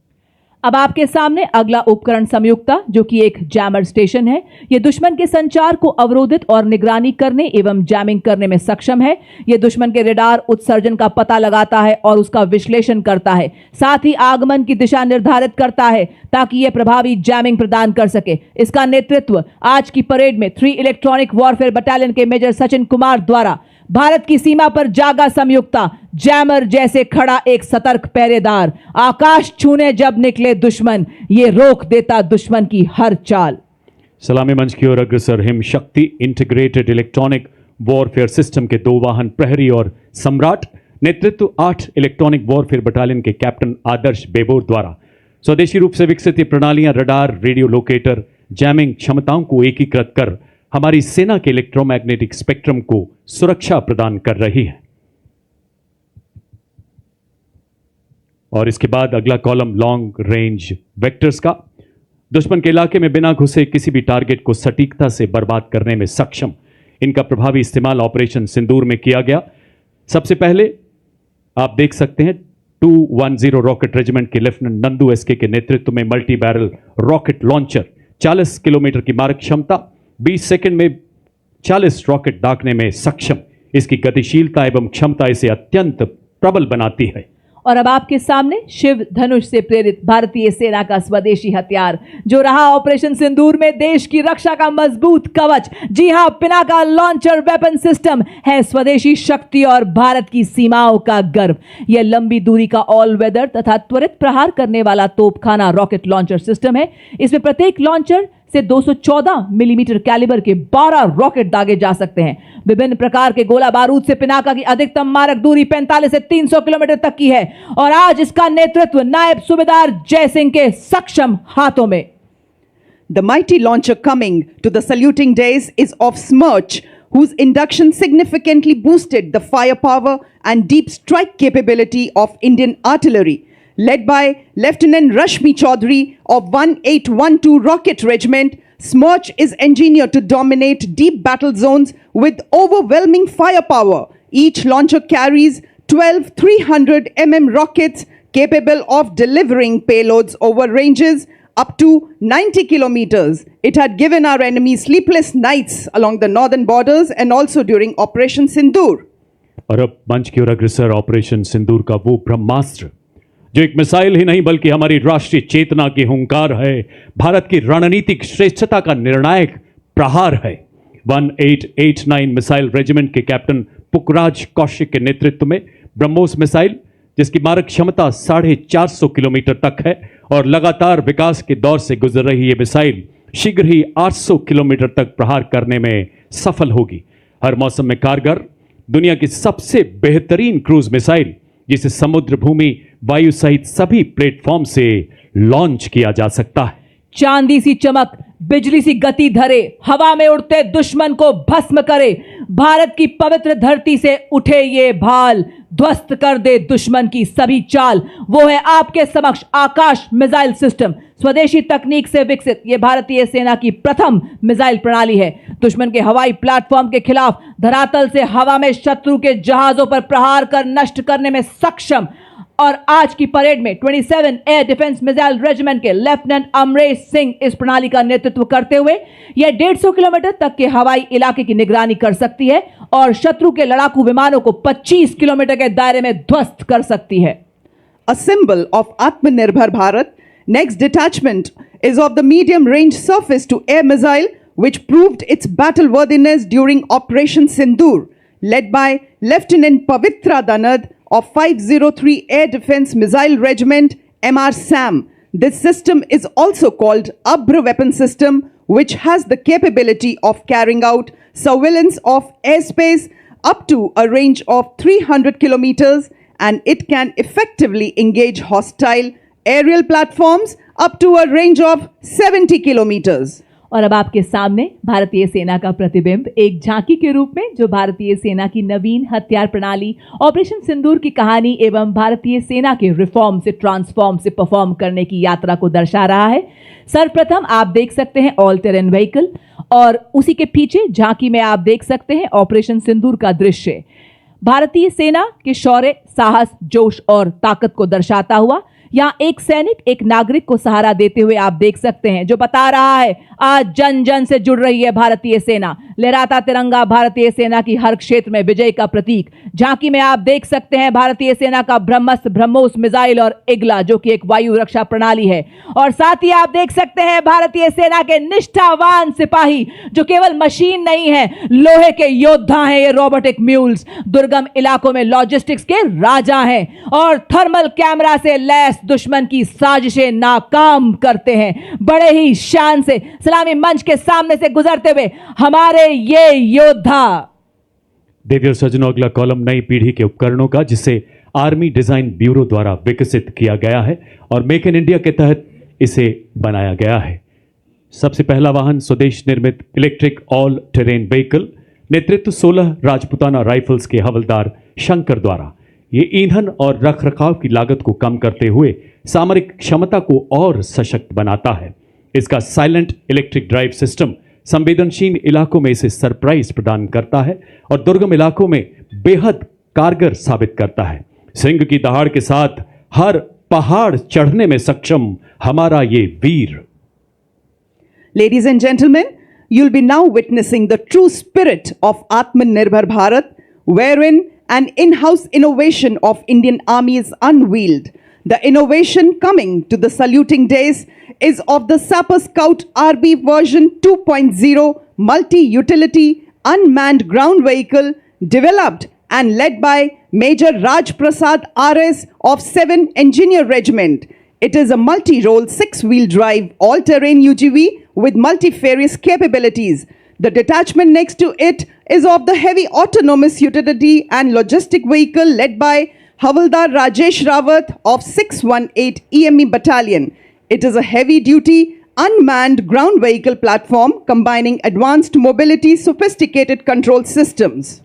अब आपके सामने अगला उपकरण संयुक्ता, जो कि एक जैमर स्टेशन है। यह दुश्मन के संचार को अवरोधित और निगरानी करने एवं जैमिंग करने में सक्षम है। यह दुश्मन के रेडार उत्सर्जन का पता लगाता है और उसका विश्लेषण करता है, साथ ही आगमन की दिशा निर्धारित करता है ताकि यह प्रभावी जैमिंग प्रदान कर सके। इसका नेतृत्व आज की परेड में 3 इलेक्ट्रॉनिक वॉरफेयर बटालियन के मेजर सचिन कुमार द्वारा। भारत की सीमा पर जागा संयुक्ता, जैमर जैसे खड़ा एक सतर्क पहरेदार, आकाश छूने जब निकले दुश्मन, ये रोक देता दुश्मन की हर चाल। सलामी मंच की ओर अग्रसर हिम शक्ति इंटीग्रेटेड इलेक्ट्रॉनिक वॉरफेयर सिस्टम के 2 वाहन प्रहरी और सम्राट, नेतृत्व 8 इलेक्ट्रॉनिक वॉरफेयर बटालियन के कैप्टन आदर्श बेबोर द्वारा। स्वदेशी रूप से विकसित ये प्रणालियां रडार, रेडियो लोकेटर, जैमिंग क्षमताओं को एकीकृत कर हमारी सेना के इलेक्ट्रोमैग्नेटिक स्पेक्ट्रम को सुरक्षा प्रदान कर रही है। और इसके बाद अगला कॉलम लॉन्ग रेंज वेक्टर्स का, दुश्मन के इलाके में बिना घुसे किसी भी टारगेट को सटीकता से बर्बाद करने में सक्षम। इनका प्रभावी इस्तेमाल ऑपरेशन सिंदूर में किया गया। सबसे पहले आप देख सकते हैं 210 रॉकेट रेजिमेंट के लेफ्टिनेंट नंदू एसके के नेतृत्व में multi barrel rocket launcher, 40 kilometre की मारक क्षमता, 20 सेकंड में 40 रॉकेट दागने में सक्षम। इसकी गतिशीलता एवं क्षमता इसे अत्यंत प्रबल बनाती है। और अब आपके सामने शिव धनुष से प्रेरित भारतीय सेना का स्वदेशी हथियार, जो रहा ऑपरेशन सिंदूर में देश की रक्षा का मजबूत कवच। जी हां, पिनाका लॉन्चर वेपन सिस्टम है स्वदेशी शक्ति और भारत की सीमाओं का गर्व। यह लंबी दूरी का ऑल वेदर तथा त्वरित प्रहार करने वाला तोपखाना रॉकेट लॉन्चर सिस्टम है। इसमें प्रत्येक लॉन्चर से 214 मिलीमीटर कैलिबर के 12 रॉकेट दागे जा सकते हैं। विभिन्न प्रकार के गोला बारूद से पिनाका की अधिकतम मारक दूरी 45 से 300 किलोमीटर तक की है और आज इसका नेतृत्व नायब सूबेदार जय सिंह के सक्षम हाथों में। The mighty launcher coming to the saluting days is of Smerch, whose induction significantly boosted the firepower and deep strike capability of Indian artillery. Led by Lieutenant Rashmi Chaudhary of 1812 Rocket Regiment, Smerch is engineered to dominate deep battle zones with overwhelming firepower. Each launcher carries 12 300 mm rockets capable of delivering payloads over ranges up to 90 kilometers. It had given our enemy sleepless nights along the northern borders and also during Operation Sindoor. और अब मंच की ओर अग्रसर operation सिंदूर का वो ब्रह्मास्त्र जो एक missile ही नहीं बल्कि हमारी राष्ट्रीय चेतना की हुंकार है, भारत की रणनीतिक श्रेष्ठता का निर्णायक प्रहार है। 1889 मिसाइल रेजिमेंट के कैप्टन पुखराज कौशिक के नेतृत्व में ब्रह्मोस मिसाइल, जिसकी मारक क्षमता 450 किलोमीटर तक है और लगातार विकास के दौर से गुजर रही ये मिसाइल शीघ्र ही 800 किलोमीटर तक प्रहार करने में सफल होगी। हर मौसम में कारगर, दुनिया की सबसे बेहतरीन क्रूज मिसाइल जिसे समुद्र, भूमि, वायु सहित सभी प्लेटफॉर्म से लॉन्च किया जा सकता है। चांदी सी चमक, बिजली सी गति धरे, हवा में उड़ते दुश्मन को भस्म करे, भारत की पवित्र धरती से उठे ये भाल, ध्वस्त कर दे दुश्मन की सभी चाल। वो है आपके समक्ष आकाश मिसाइल सिस्टम। स्वदेशी तकनीक से विकसित ये भारतीय सेना की प्रथम मिसाइल प्रणाली है। दुश्मन के हवाई प्लेटफॉर्म के खिलाफ धरातल से हवा में शत्रु के जहाजों पर प्रहार कर नष्ट करने में सक्षम। और आज की परेड में 27 एयर डिफेंस मिसाइल रेजिमेंट के लेफ्टिनेंट अमरेश सिंह इस प्रणाली का नेतृत्व करते हुए यह 150 किलोमीटर तक के हवाई इलाके की निगरानी कर सकती है और शत्रु के लड़ाकू विमानों को 25 किलोमीटर के दायरे में ध्वस्त कर सकती है। A symbol of Atmanirbhar Bharat, next detachment is of the medium range surface to air missile which proved its battle worthiness during Operation Sindoor, led by Lieutenant Pavitra Danad of 503 Air Defense Missile Regiment, MR SAM. This system is also called Abra weapon system, which has the capability of carrying out surveillance of airspace up to a range of 300 kilometers, and it can effectively engage hostile aerial platforms up to a range of 70 kilometers. और अब आपके सामने भारतीय सेना का प्रतिबिंब एक झांकी के रूप में जो भारतीय सेना की नवीन हथियार प्रणाली ऑपरेशन सिंदूर की कहानी एवं भारतीय सेना के रिफॉर्म से ट्रांसफॉर्म से परफॉर्म करने की यात्रा को दर्शा रहा है। सर्वप्रथम आप देख सकते हैं ऑल टेरेन व्हीकल और उसी के पीछे झांकी में आप देख सकते हैं ऑपरेशन सिंदूर का दृश्य भारतीय सेना के शौर्य, साहस, जोश और ताकत को दर्शाता हुआ। यहाँ एक सैनिक एक नागरिक को सहारा देते हुए आप देख सकते हैं जो बता रहा है आज जन जन से जुड़ रही है भारतीय सेना। लहराता तिरंगा भारतीय सेना की हर क्षेत्र में विजय का प्रतीक। झांकी में आप देख सकते हैं भारतीय सेना का ब्रह्मस्त्र, ब्रह्मोस मिसाइल और इगला जो कि एक वायु रक्षा प्रणाली है। और साथ ही आप देख सकते हैं भारतीय सेना के निष्ठावान सिपाही जो केवल मशीन नहीं है, लोहे के योद्धा हैं। ये रोबोटिक म्यूल्स दुर्गम इलाकों में लॉजिस्टिक्स के राजा हैं और थर्मल कैमरा से लैस दुश्मन की साजिशें नाकाम करते हैं। बड़े ही शान से सलामी मंच के सामने से गुजरते हुए हमारे ये योद्धा। देखिए सज्जनों, अगला कॉलम नई पीढ़ी के उपकरणों का जिसे आर्मी डिजाइन ब्यूरो द्वारा विकसित किया गया है और मेक इन इंडिया के तहत इसे बनाया गया है। सबसे पहला वाहन स्वदेश निर्मित इलेक्ट्रिक ऑल टेरेन व्हीकल, नेतृत्व 16 राजपुताना राइफल्स के हवलदार शंकर द्वारा। ये ईंधन और रखरखाव की लागत को कम करते हुए सामरिक क्षमता को और सशक्त बनाता है। इसका साइलेंट इलेक्ट्रिक ड्राइव सिस्टम संवेदनशील इलाकों में इसे सरप्राइज प्रदान करता है और दुर्गम इलाकों में बेहद कारगर साबित करता है। सिंह की दहाड़ के साथ हर पहाड़ चढ़ने में सक्षम हमारा ये वीर। Ladies and gentlemen, you'll be now witnessing the true spirit of Atmanirbhar Bharat, wherein an in-house innovation of Indian Army is unveiled. The innovation coming to the saluting days is of the Sapper Scout RB version 2.0 multi-utility unmanned ground vehicle developed and led by Major Raj Prasad RS of 7 Engineer Regiment. It is a multi-role 6-wheel drive all-terrain UGV with multifarious capabilities. The detachment next to it is of the heavy autonomous utility and logistic vehicle led by Havaldar Rajesh Rawat of 618 EME Battalion. It is a heavy-duty unmanned ground vehicle platform combining advanced mobility, sophisticated control systems.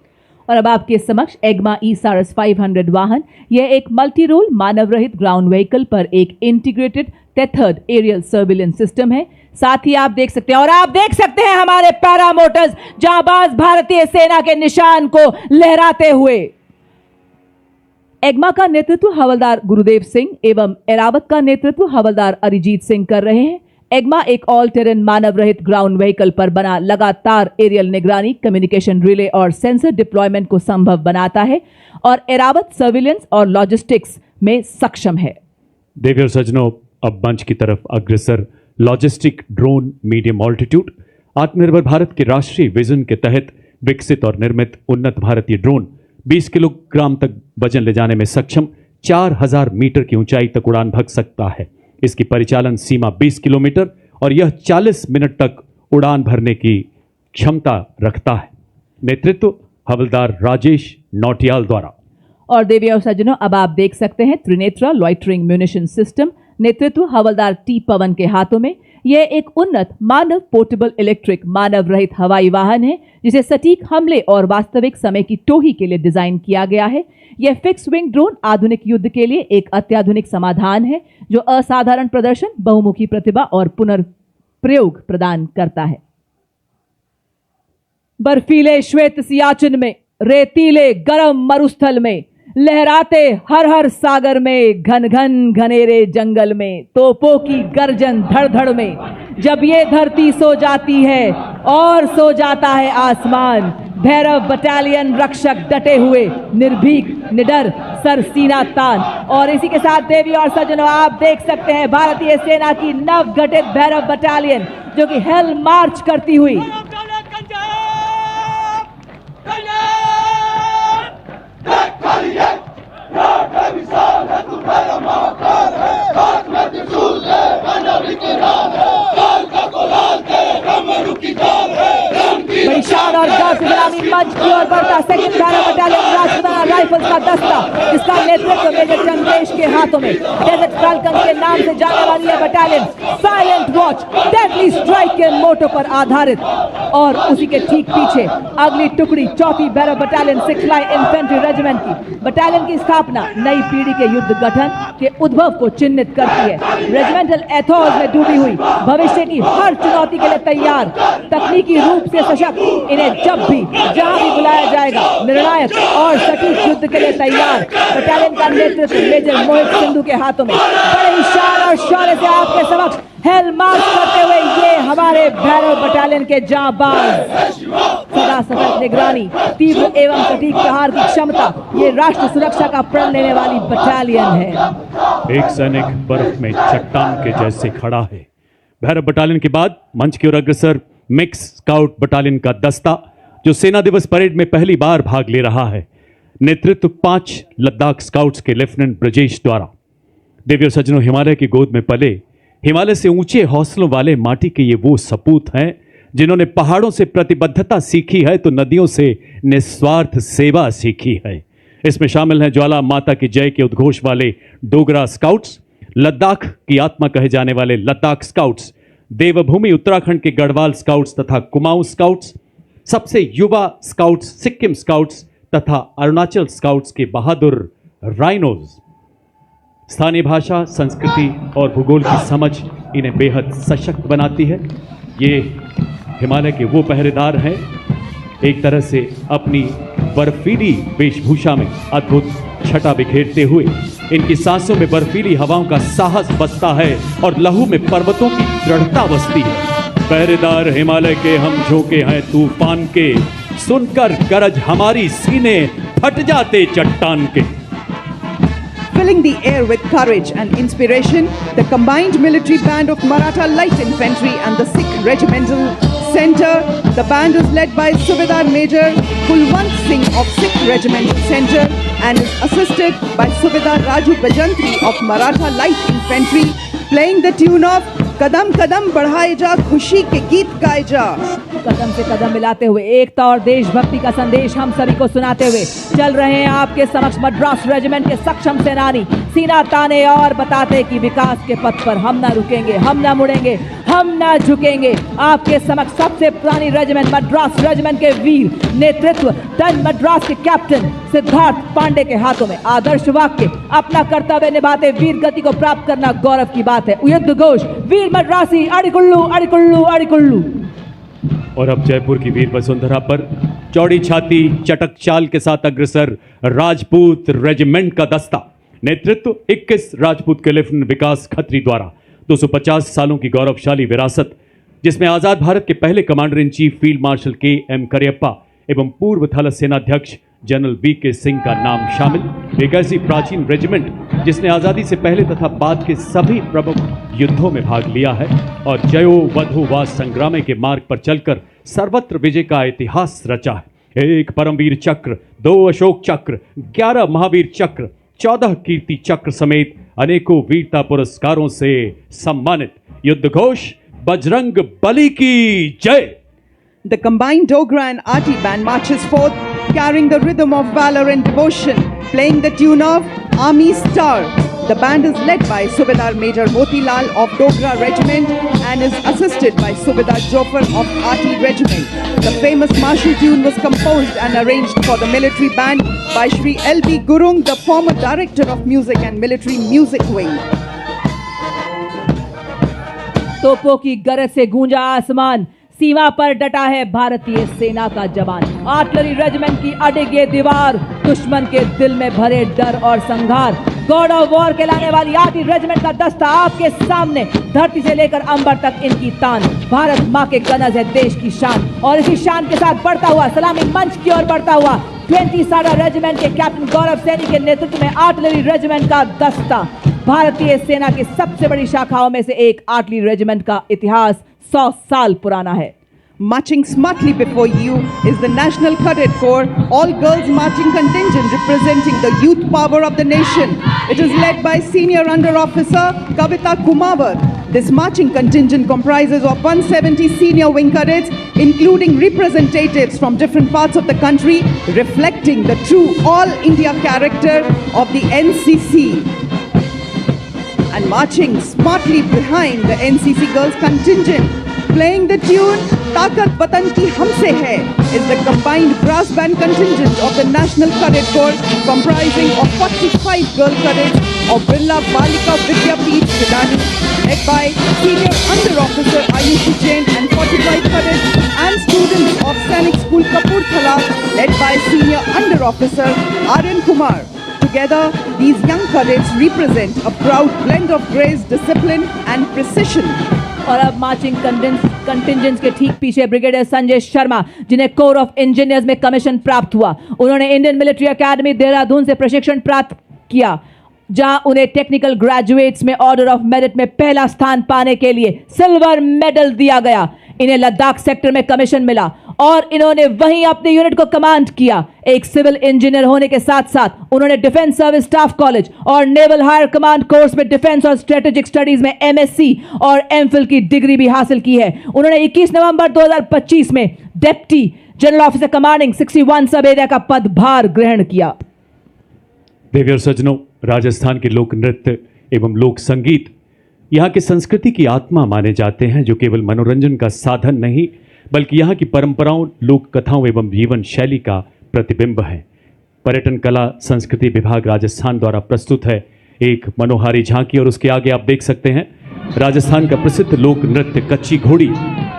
और अब आपके समक्ष एग्मा ई-सारस 500 वाहन, यह एक multi role मानव रहित ground vehicle पर एक integrated tethered aerial surveillance system है। साथ ही आप देख सकते हैं, और आप देख सकते हैं हमारे पैरामोटर्स जांबाज भारतीय सेना के निशान को लहराते हुए। एग्मा का नेतृत्व हवलदार गुरुदेव सिंह एवं एरावत का नेतृत्व हवलदार अरिजीत सिंह कर रहे हैं। एग्मा एक ऑल टेरेन मानव रहित ग्राउंड व्हीकल पर बना लगातार एरियल निगरानी, कम्युनिकेशन रिले और सेंसर डिप्लॉयमेंट को संभव बनाता है और एरावत सर्विलेंस और लॉजिस्टिक्स में सक्षम है। देवी और सज्जनों, अब मंच की तरफ अग्रसर लॉजिस्टिक ड्रोन मीडियम ऑल्टीट्यूड आत्मनिर्भर भारत के राष्ट्रीय विजन के तहत विकसित और निर्मित उन्नत भारतीय ड्रोन 20 किलोग्राम तक वजन ले जाने में सक्षम 4000 मीटर की ऊंचाई तक उड़ान भग सकता है। इसकी परिचालन सीमा 20 किलोमीटर और यह 40 मिनट तक उड़ान भरने की क्षमता रखता है। नेतृत्व हवलदार राजेश नौटियाल द्वारा। और देवी और सज्जनों, अब आप देख सकते हैं त्रिनेत्रा लॉइटरिंग म्यूनिशन सिस्टम, नेतृत्व हवलदार टी पवन के हाथों में। यह एक उन्नत मानव पोर्टेबल इलेक्ट्रिक मानव रहित हवाई वाहन है जिसे सटीक हमले और वास्तविक समय की टोही के लिए डिजाइन किया गया है। यह फिक्स विंग ड्रोन आधुनिक युद्ध के लिए एक अत्याधुनिक समाधान है जो असाधारण प्रदर्शन, बहुमुखी प्रतिभा और पुनर्प्रयोग प्रदान करता है। बर्फीले श्वेत सियाचिन में, रेतीले गरम मरुस्थल में, लहराते हर हर सागर में, घन घन घनेरे जंगल में, तोपों की गर्जन धड़ धड़ में, जब ये धरती सो जाती है और सो जाता है आसमान, भैरव बटालियन रक्षक डटे हुए, निर्भीक निडर, सर सीना तान। और इसी के साथ देवी और सज्जनों, आप देख सकते हैं भारतीय सेना की नव गठित भैरव बटालियन जो कि हेल मार्च करती हुई बड़ी शान और गर्व से सलामी मंच की ओर बढ़ता second Bhairav battalion Rajputana rifles का दस्ता, जिसका नेतृत्व मेजर चंद्रेश के हाथों में। डेजर्ट फाल्कन के नाम से जाने वाली यह battalion silent watch, deadly strike के मोटो पर आधारित। और उसी के ठीक पीछे अगली टुकड़ी चौथी भैरव बटालियन 6 लाई इन्फेंट्री रेजिमेंट की। बटालियन की स्थापना नई पीढ़ी के युद्ध गठन के उद्भव को चिन्हित करती है। रेजिमेंटल एथॉस में डूबी हुई, भविष्य की हर चुनौती के लिए तैयार, तकनीकी रूप से सशक्त, इन्हें जब भी जहां भी बुलाया जाएगा निर्णायक और सटीक युद्ध के लिए तैयार। बटालियन का नेतृत्व मेजर मोहित सिंधु के हाथों में। बड़े ही शान और शौर्य से आपके समक्ष हेल मार्च करते हुए ये हमारे भैरव बटालियन के जांबाज, सदा सतर्क निगरानी, तीव्र एवं सटीक प्रहार की क्षमता, ये राष्ट्र सुरक्षा का प्रण लेने वाली बटालियन है। एक सैनिक बर्फ में चट्टान के जैसे खड़ा है। भैरव बटालियन के बाद मंच की ओर अग्रसर मिक्स स्काउट बटालियन का दस्ता जो सेना दिवस परेड में पहली बार भाग ले रहा है। नेतृत्व 5 लद्दाख स्काउट्स के लेफ्टिनेंट ब्रजेश द्वारा। देवी और सज्जनों, हिमालय की गोद में पले, हिमालय से ऊंचे हौसलों वाले माटी के ये वो सपूत हैं जिन्होंने पहाड़ों से प्रतिबद्धता सीखी है तो नदियों से निस्वार्थ सेवा सीखी है। इसमें शामिल हैं ज्वाला माता की जय के उद्घोष वाले डोगरा स्काउट्स, लद्दाख की आत्मा कहे जाने वाले लद्दाख स्काउट्स, देवभूमि उत्तराखंड के गढ़वाल स्काउट्स तथा कुमाऊं स्काउट्स, सबसे युवा स्काउट्स सिक्किम स्काउट्स तथा अरुणाचल स्काउट्स के बहादुर राइनोज। स्थानीय भाषा, संस्कृति और भूगोल की समझ इन्हें बेहद सशक्त बनाती है। ये हिमालय के वो पहरेदार हैं, एक तरह से अपनी बर्फीली वेशभूषा में अद्भुत छटा बिखेरते हुए इनकी सांसों में बर्फीली हवाओं का साहस बसता है और लहू में पर्वतों की दृढ़ता बसती है। पहरेदार हिमालय के हम झोंके हैं तूफान के, सुनकर गरज हमारी सीने फट जाते चट्टान के। Filling the air with courage and inspiration, the combined military band of Maratha Light Infantry and the Sikh Regimental Center. The band is led by Subedar Major Kulwant Singh of Sikh Regimental Center and is assisted by Subedar Raju Bajantri of Maratha Light Infantry, playing the tune of Kadam Kadam Badhaye Ja, Khushi ke Geet Gaye Ja. कदम से कदम मिलाते हुए एकता और देशभक्ति का संदेश हम सभी को सुनाते हुए चल रहे हैं आपके समक्ष मद्रास रेजिमेंट के सक्षम सेनानी, सीना ताने और बताते कि विकास के पथ पर हम ना रुकेंगे, हम ना मुड़ेंगे, हम ना झुकेंगे। आपके समक्ष सबसे पुरानी रेजिमेंट मद्रास रेजिमेंट के वीर नेतृत्व टन मद्रास के कैप्टन सिद्धार्थ पांडे के हाथों में आदर्श वाक्य, अपना कर्तव्य निभाते वीर गति को प्राप्त करना गौरव की बात है। युद्ध घोष वीर मद्रासी अड़िकुल्लू अड़िकुल्लू अड़िकुल्लू। और अब जयपुर की वीर वसुंधरा पर चौड़ी छाती चटक चाल के साथ अग्रसर राजपूत रेजिमेंट का दस्ता, नेतृत्व 21 राजपूत के लेफ्टिनेंट विकास खत्री द्वारा 250 सालों की गौरवशाली विरासत, जिसमें आजाद भारत के पहले commander in chief field marshal KM. Cariappa एवं पूर्व थल सेनाध्यक्ष जनरल वी.के. सिंह का नाम शामिल। एक ऐसी प्राचीन रेजिमेंट जिसने आज़ादी से पहले तथा बाद के सभी प्रमुख युद्धों में भाग लिया है और जयो वधु वा संग्राम के मार्ग पर चलकर सर्वत्र विजय का इतिहास रचा है। एक परमवीर चक्र, 2 अशोक चक्र, 11 महावीर चक्र, 14 कीर्ति चक्र समेत अनेकों वीरता पुरस्कारों से सम्मानित। युद्ध घोष बजरंग बली की जय। The combined Dogra and Aati band marches forth, carrying the rhythm of valor and devotion, playing the tune of Army Star. The band is led by Subedar Major Motilal of Dogra Regiment and is assisted by Subedar Jofar of Aati Regiment. The famous martial tune was composed and arranged for the military band by Shri L.B. Gurung, the former Director of Music and Military Music Wing. तोपों की गरज से गूंजा आसमान, सीमा पर डटा है भारतीय सेना का जवान। आर्टिलरी रेजिमेंट की अडिग ये दीवार, दुश्मन के दिल में भरे डर और संघार। गॉड ऑफ वॉर कहलाने वाली आर्टिलरी रेजिमेंट का दस्ता आपके सामने, धरती से लेकर अंबर तक इनकी तान। भारत माँ के कनज है देश की शान, और इसी शान के साथ बढ़ता हुआ सलामी मंच की ओर बढ़ता हुआ 20 साडा रेजिमेंट के कैप्टन गौरव सैनी के नेतृत्व में आर्टिलरी रेजिमेंट का दस्ता। भारतीय सेना की सबसे बड़ी शाखाओं में से एक आर्टिलरी रेजिमेंट का इतिहास 100 साल पुराना है। Marching smartly before you is the National Cadet Corps, all-girls marching contingent representing the youth power of the nation. It is led by Senior Under Officer Kavita Kumawar. This marching contingent comprises of 170 senior wing cadets, including representatives from different parts of the country, reflecting the true all-India character of the NCC. And marching smartly behind the NCC girls contingent, playing the tune Taakat Watan Ki Humse Hai, is the combined brass band contingent of the National Cadet Corps, comprising of 45 girl cadets of Birla Balika Vidyapeeth Vidani, led by Senior Under Officer Ayushi Jain, and 45 cadets and students of Sainik School Kapurthala, led by Senior Under Officer R.N. Kumar. Together, these young cadets represent a proud blend of grace, discipline and precision. और अब marching कंटिंजेंट्स के ठीक पीछे brigadier Sanjay Sharma, जिन्हें core of engineers में commission प्राप्त हुआ। उन्होंने इंडियन मिलिट्री एकेडमी देहरादून से प्रशिक्षण प्राप्त किया, जहां उन्हें टेक्निकल ग्रेजुएट्स में ऑर्डर ऑफ मेरिट में पहला स्थान पाने के लिए सिल्वर मेडल दिया गया। इन्हें लद्दाख सेक्टर में कमीशन मिला और इन्होंने वहीं अपने यूनिट को कमांड किया। एक सिविल इंजीनियर होने के साथ साथ उन्होंने डिफेंस सर्विस स्टाफ कॉलेज और नेवल हायर कमांड कोर्स में डिफेंस और स्ट्रेटेजिक स्टडीज में एमएससी और एमफिल की डिग्री भी हासिल की है। उन्होंने 21 नवंबर 2025 में deputy general officer commanding 61 sub area का पदभार ग्रहण किया। देवी और सज्जनों, राजस्थान के लोक नृत्य एवं लोक संगीत यहाँ की संस्कृति की आत्मा माने जाते हैं, जो केवल मनोरंजन का साधन नहीं बल्कि यहाँ की परंपराओं, लोक कथाओं एवं जीवन शैली का प्रतिबिंब है। पर्यटन कला संस्कृति विभाग राजस्थान द्वारा प्रस्तुत है एक मनोहारी झांकी, और उसके आगे आप देख सकते हैं राजस्थान का प्रसिद्ध लोक नृत्य कच्ची घोड़ी,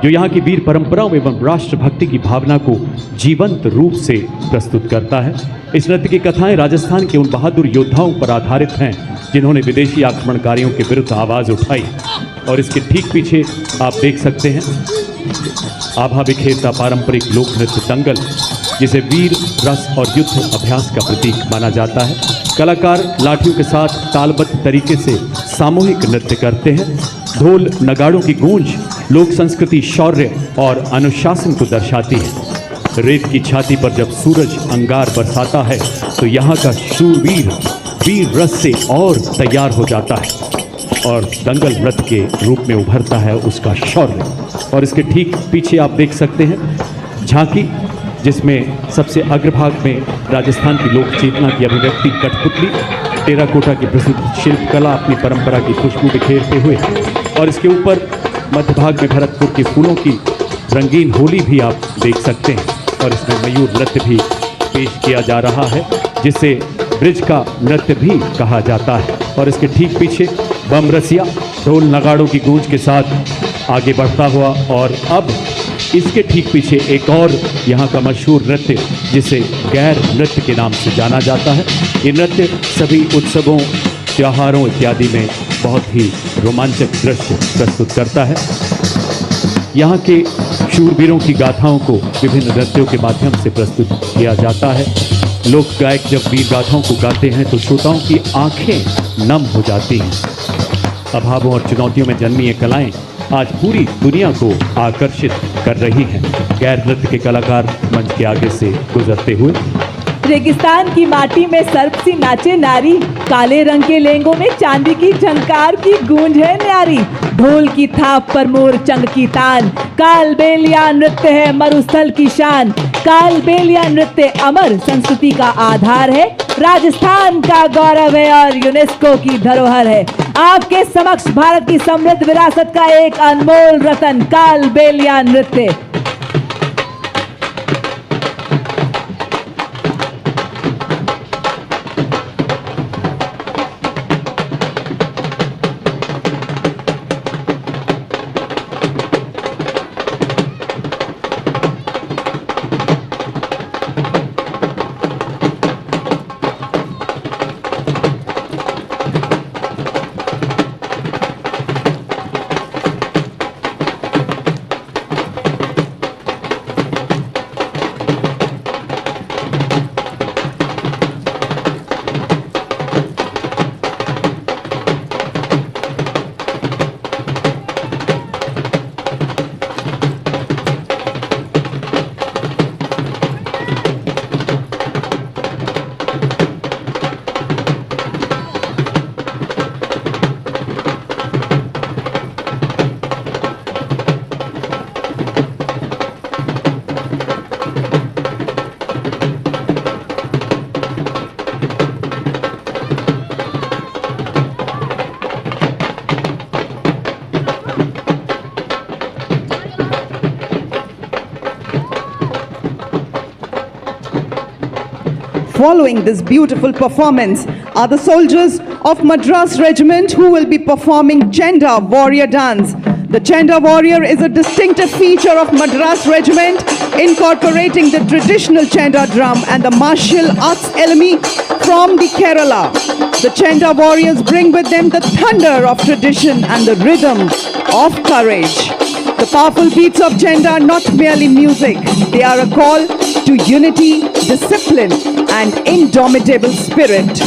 जो यहाँ की वीर परंपराओं एवं राष्ट्रभक्ति की भावना को जीवंत रूप से प्रस्तुत करता है। इस नृत्य की कथाएं राजस्थान के उन बहादुर योद्धाओं पर आधारित हैं जिन्होंने विदेशी आक्रमणकारियों के विरुद्ध आवाज़ उठाई। और इसके ठीक पीछे आप देख सकते हैं आभा बिखेरता पारंपरिक लोक नृत्य दंगल, जिसे वीर रस और युद्ध अभ्यास का प्रतीक माना जाता है। कलाकार लाठियों के साथ तालबद्ध तरीके से सामूहिक नृत्य करते हैं। ढोल नगाड़ों की गूंज लोक संस्कृति, शौर्य और अनुशासन को दर्शाती है। रेत की छाती पर जब सूरज अंगार बरसाता है तो यहाँ का शूरवीर वीर रस से और तैयार हो जाता है। और दंगल नृत्य के रूप में उभरता है उसका शौर्य। और इसके ठीक पीछे आप देख सकते हैं झांकी, जिसमें सबसे अग्रभाग में राजस्थान की लोक चेतना की अभिव्यक्ति कठपुतली, टेराकोटा की प्रसिद्ध शिल्पकला अपनी परंपरा की खुशबू बिखेरते हुए, और इसके ऊपर मध्य भाग में भरतपुर के फूलों की रंगीन होली भी आप देख सकते हैं। और इसमें मयूर नृत्य भी पेश किया जा रहा है, जिसे ब्रिज का नृत्य भी कहा जाता है। और इसके ठीक पीछे बम रसिया ढोल नगाड़ों की गूंज के साथ आगे बढ़ता हुआ, और अब इसके ठीक पीछे एक और यहाँ का मशहूर नृत्य जिसे गैर नृत्य के नाम से जाना जाता है। ये नृत्य सभी उत्सवों, त्योहारों इत्यादि में बहुत ही रोमांचक दृश्य प्रस्तुत करता है। यहाँ के शूरवीरों की गाथाओं को विभिन्न नृत्यों के माध्यम से प्रस्तुत किया जाता है। लोक गायक जब वीर गाथाओं को गाते हैं तो श्रोताओं की आंखें नम हो जाती हैं। अभावों और चुनौतियों में जन्मी ये कलाएं आज पूरी दुनिया को आकर्षित कर रही हैं। गैर नृत्य के कलाकार मंच के आगे से गुजरते हुए। रेगिस्तान की माटी में सर्प सी नाचे नारी, काले रंग के लेंगों में चांदी की झनकार की गूंज है न्यारी। ढोल की थाप पर मोर चंग की तान, कालबेलिया नृत्य है मरुस्थल की शान। कालबेलिया नृत्य अमर संस्कृति का आधार है, राजस्थान का गौरव है और यूनेस्को की धरोहर है। आपके समक्ष भारत की समृद्ध विरासत का एक अनमोल रतन, कालबेलिया नृत्य। Following this beautiful performance are the soldiers of Madras Regiment who will be performing Chenda Warrior Dance. The Chenda Warrior is a distinctive feature of Madras Regiment, incorporating the traditional Chenda drum and the martial arts element from the Kerala. The Chenda Warriors bring with them the thunder of tradition and the rhythm of courage. The powerful beats of Chenda are not merely music, they are a call to unity, discipline, and indomitable spirit.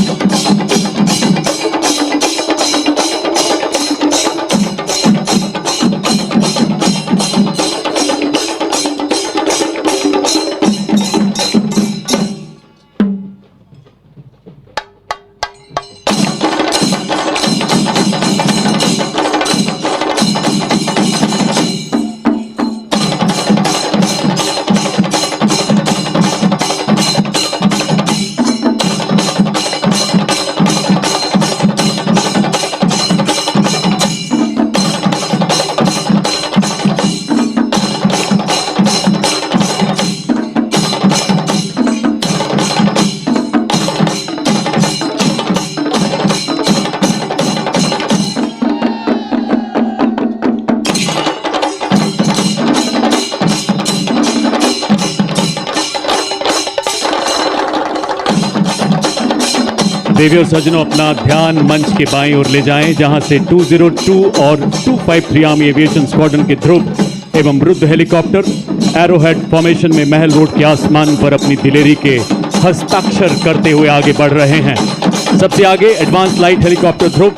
देवी और सज्जनों, अपना ध्यान मंच के बाईं ओर ले जाएं, जहां से 202 और 253 आर्मी एविएशन स्क्वाड्रन के ध्रुव एवं रुद्र हेलीकॉप्टर एरोहेड फॉर्मेशन में महल रोड के आसमान पर अपनी दिलेरी के हस्ताक्षर करते हुए आगे बढ़ रहे हैं। सबसे आगे advance light helicopter Dhruv,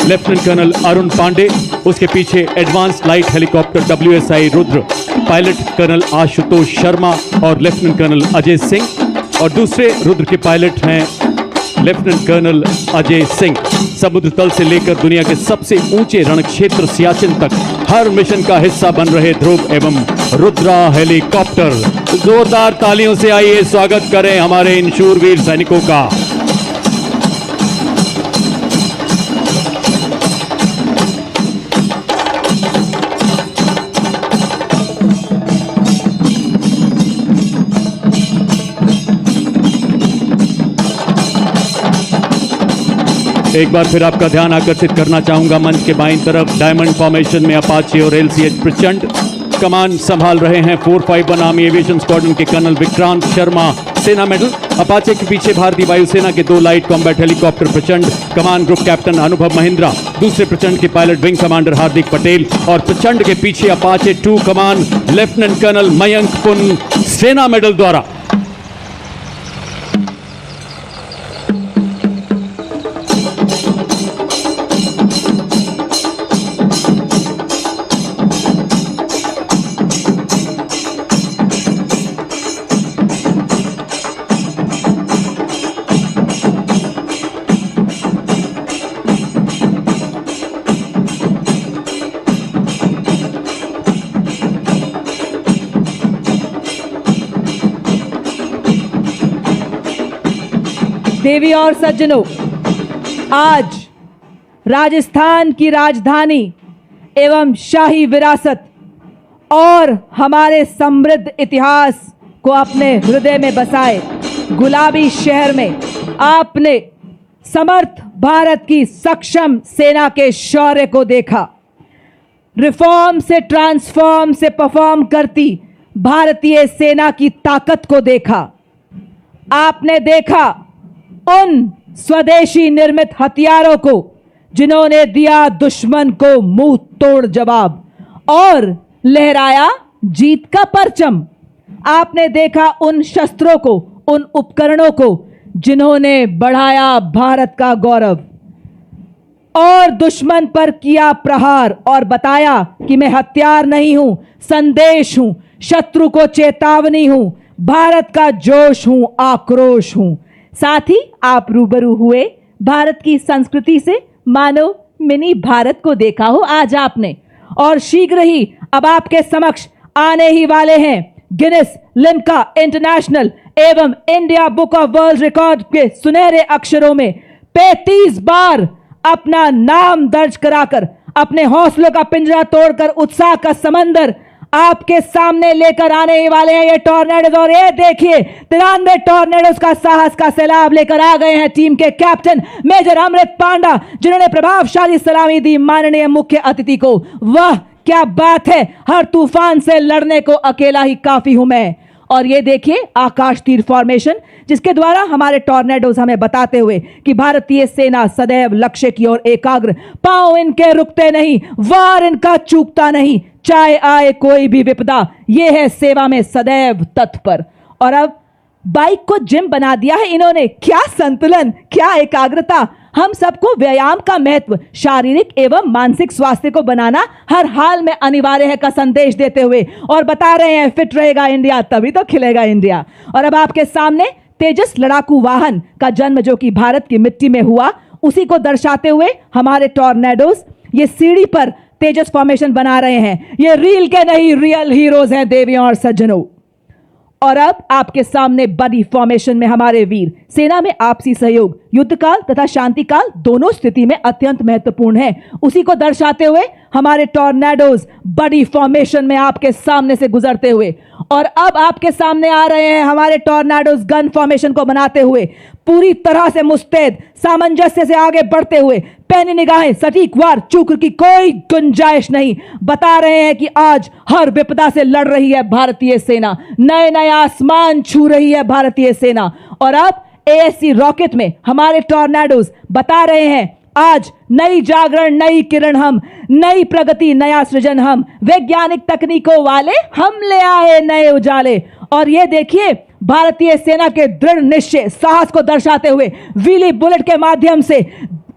lieutenant colonel Arun Pande, उसके पीछे advance light helicopter WSI Rudra, pilot colonel Ashutosh Sharma और लेफ्टिनेंट कर्नल अजय सिंह, और दूसरे रुद्र के पायलट हैं लेफ्टिनेंट कर्नल अजय सिंह। समुद्र तल से लेकर दुनिया के सबसे ऊंचे रण क्षेत्र सियाचिन तक हर मिशन का हिस्सा बन रहे ध्रुव एवं रुद्रा हेलीकॉप्टर। जोरदार तालियों से आइए स्वागत करें हमारे इन शूरवीर सैनिकों का। एक बार फिर आपका ध्यान आकर्षित करना चाहूंगा मंच के बाईं तरफ डायमंड फॉर्मेशन में अपाचे और LCH प्रचंड कमान संभाल रहे हैं 451 आर्मी एविएशन स्क्वाड्रन के कर्नल विक्रांत शर्मा, सेना मेडल। अपाचे के पीछे भारतीय वायुसेना के 2 लाइट कॉम्बैट हेलीकॉप्टर प्रचंड कमान ग्रुप कैप्टन अनुभव महिंद्रा, दूसरे प्रचंड के pilot wing commander Hardik Patel और प्रचंड के पीछे अपाचे 2 कमान लेफ्टिनेंट कर्नल मयंक पुन, सेना मेडल द्वारा। देवी और सज्जनों, आज राजस्थान की राजधानी एवं शाही विरासत और हमारे समृद्ध इतिहास को अपने हृदय में बसाए गुलाबी शहर में आपने समर्थ भारत की सक्षम सेना के शौर्य को देखा। रिफॉर्म से ट्रांसफॉर्म से परफॉर्म करती भारतीय सेना की ताकत को देखा। आपने देखा उन स्वदेशी निर्मित हथियारों को जिन्होंने दिया दुश्मन को मुंह तोड़ जवाब और लहराया जीत का परचम। आपने देखा उन शस्त्रों को, उन उपकरणों को जिन्होंने बढ़ाया भारत का गौरव और दुश्मन पर किया प्रहार और बताया कि मैं हथियार नहीं हूं, संदेश हूं, शत्रु को चेतावनी हूं, भारत का जोश हूं, आक्रोश हूं। साथ ही आप रूबरू हुए भारत की संस्कृति से, मानो मिनी भारत को देखा हो आज आपने। और शीघ्र ही अब आपके समक्ष आने ही वाले हैं गिनेस, लिम्का इंटरनेशनल एवं India book of world record के सुनहरे अक्षरों में 35 बार अपना नाम दर्ज कराकर अपने हौसलों का पिंजरा तोड़कर उत्साह का समंदर आपके सामने लेकर आने ही वाले हैं ये टॉर्नेडोज। और ये देखिए 93 टॉर्नेडोज का साहस का सैलाब लेकर आ गए हैं टीम के कैप्टन मेजर अमृत पांडा, जिन्होंने प्रभावशाली सलामी दी माननीय मुख्य अतिथि को। वाह क्या बात है, हर तूफान से लड़ने को अकेला ही काफी हूं मैं। और ये देखिए आकाश तीर फॉर्मेशन, जिसके द्वारा हमारे टॉर्नेडोज हमें बताते हुए कि भारतीय सेना सदैव लक्ष्य की ओर एकाग्र, पांव इनके रुकते नहीं, वार इनका चूकता नहीं, चाहे आए कोई भी विपदा, ये है सेवा में सदैव तत्पर। और अब बाइक को जिम बना दिया है इन्होंने। क्या संतुलन, क्या एकाग्रता। हम सबको व्यायाम का महत्व, शारीरिक एवं मानसिक स्वास्थ्य को बनाना हर हाल में अनिवार्य है का संदेश देते हुए और बता रहे हैं फिट रहेगा इंडिया तभी तो खिलेगा इंडिया। और अब आपके सामने तेजस लड़ाकू वाहन का जन्म जो कि भारत की मिट्टी में हुआ, उसी को दर्शाते हुए हमारे टॉर्नेडोज ये सीढ़ी पर तेजस फॉर्मेशन बना रहे हैं। ये रील के नहीं, रियल हीरोज हैं देवियों और सज्जनों। और अब आपके सामने बड़ी फॉर्मेशन में हमारे वीर। सेना में आपसी सहयोग युद्धकाल तथा शांतिकाल दोनों स्थिति में अत्यंत महत्वपूर्ण है, उसी को दर्शाते हुए हमारे टॉर्नेडोज बड़ी फॉर्मेशन में आपके सामने से गुजरते हुए। और अब आपके सामने आ रहे हैं हमारे टॉर्नेडोज गन फॉर्मेशन को बनाते हुए पूरी तरह से मुस्तैद, सामंजस्य से आगे बढ़ते हुए, पैनी निगाहें, सटीक वार, चूक की कोई गुंजाइश नहीं। बता रहे हैं कि आज हर विपदा से लड़ रही है भारतीय सेना, नए नए आसमान छू रही है भारतीय सेना। और अब ASC रॉकेट में हमारे टॉर्नेडोज बता रहे हैं आज नई जागरण, नई किरण हम, नई प्रगति, नया सृजन हम, वैज्ञानिक तकनीकों वाले हम ले आए नए उजाले। और ये देखिए भारतीय सेना के दृढ़ निश्चय, साहस को दर्शाते हुए व्हीली बुलेट के माध्यम से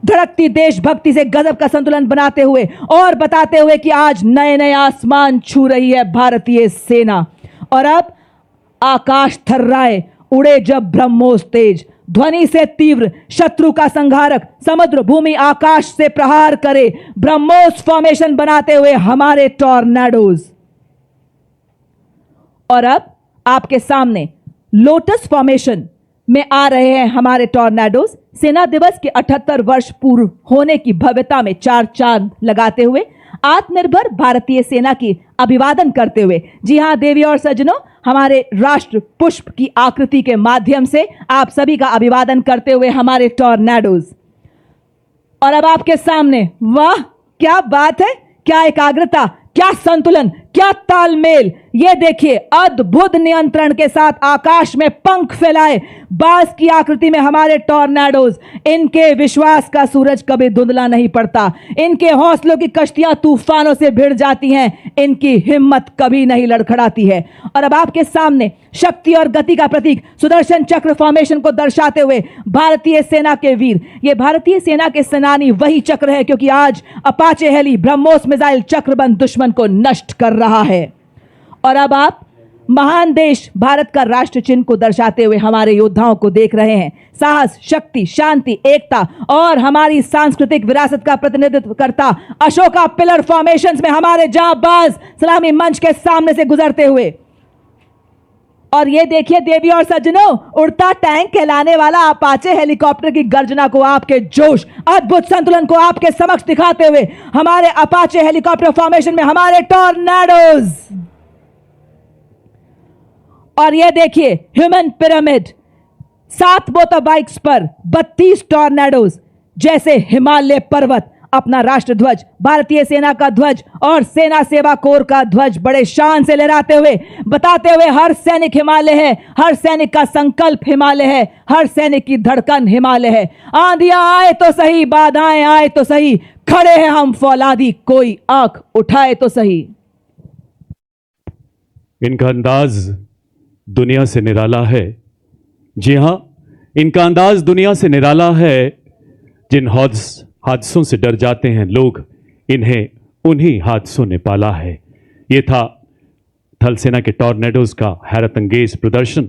धड़कती देशभक्ति से गजब का संतुलन बनाते हुए और बताते हुए कि आज नए नए आसमान छू रही है भारतीय सेना। और अब आकाश थर्राए, उड़े जब ब्रह्मोस तेज, ध्वनि से तीव्र, शत्रु का संहारक, समुद्र भूमि आकाश से प्रहार करे, ब्रह्मोस फॉर्मेशन बनाते हुए हमारे टॉर्नेडोज। और अब आपके सामने लोटस फॉर्मेशन में आ रहे हैं हमारे टॉर्नेडोज। सेना दिवस के 78 वर्ष पूर्व होने की भव्यता में 4 चांद लगाते हुए, आत्मनिर्भर भारतीय सेना की अभिवादन करते हुए, जी हां देवी और सज्जनों, हमारे राष्ट्र पुष्प की आकृति के माध्यम से आप सभी का अभिवादन करते हुए हमारे टॉर्नेडोज। और अब आपके सामने, वाह क्या बात है, क्या एकाग्रता, क्या संतुलन, क्या तालमेल। ये देखिए, अद्भुत नियंत्रण के साथ आकाश में पंख फैलाए बाज की आकृति में हमारे टॉर्नेडोज। इनके विश्वास का सूरज कभी धुंधला नहीं पड़ता, इनके हौसलों की कश्तियां तूफानों से भिड़ जाती हैं, इनकी हिम्मत कभी नहीं लड़खड़ाती है। और अब आपके सामने शक्ति और गति का प्रतीक सुदर्शन चक्र फॉर्मेशन को दर्शाते हुए भारतीय सेना के वीर। ये भारतीय सेना के सेनानी वही चक्र है, क्योंकि आज अपाचे हेली ब्रह्मोस मिसाइल चक्रबंद दुश्मन को नष्ट कर रहा है। और अब आप महान देश भारत का राष्ट्र चिन्ह को दर्शाते हुए हमारे योद्धाओं को देख रहे हैं। साहस, शक्ति, शांति, एकता और हमारी सांस्कृतिक विरासत का प्रतिनिधित्व करता अशोका पिलर फॉर्मेशंस में हमारे जांबाज सलामी मंच के सामने से गुजरते हुए। और ये देखिए देवी और सज्जनों, उड़ता टैंक कहलाने वाला अपाचे हेलीकॉप्टर की गर्जना को, आपके जोश, अद्भुत संतुलन को आपके समक्ष दिखाते हुए हमारे अपाचे हेलीकॉप्टर फॉर्मेशन में हमारे टॉर्नेडोज। और ये देखिए ह्यूमन पिरामिड, 7 मोटर बाइक्स पर 32 टॉर्नेडोज, जैसे हिमालय पर्वत अपना राष्ट्र ध्वज, भारतीय सेना का ध्वज और सेना सेवा कोर का ध्वज बड़े शान से लहराते हुए, बताते हुए हर सैनिक हिमालय है, हर सैनिक का संकल्प हिमालय है, हर सैनिक की धड़कन हिमालय है। आंधियां आए तो सही, बाधाएं आए तो सही, खड़े हैं हम फौलादी, कोई आंख उठाए तो सही। इनका अंदाज दुनिया से निराला है। जी हां, इनका अंदाज दुनिया से निराला है। जिन हादसों से डर जाते हैं लोग, इन्हें उन्हीं हादसों ने पाला है। ये था थल सेना के टॉर्नेडोज का हैरत अंगेज प्रदर्शन।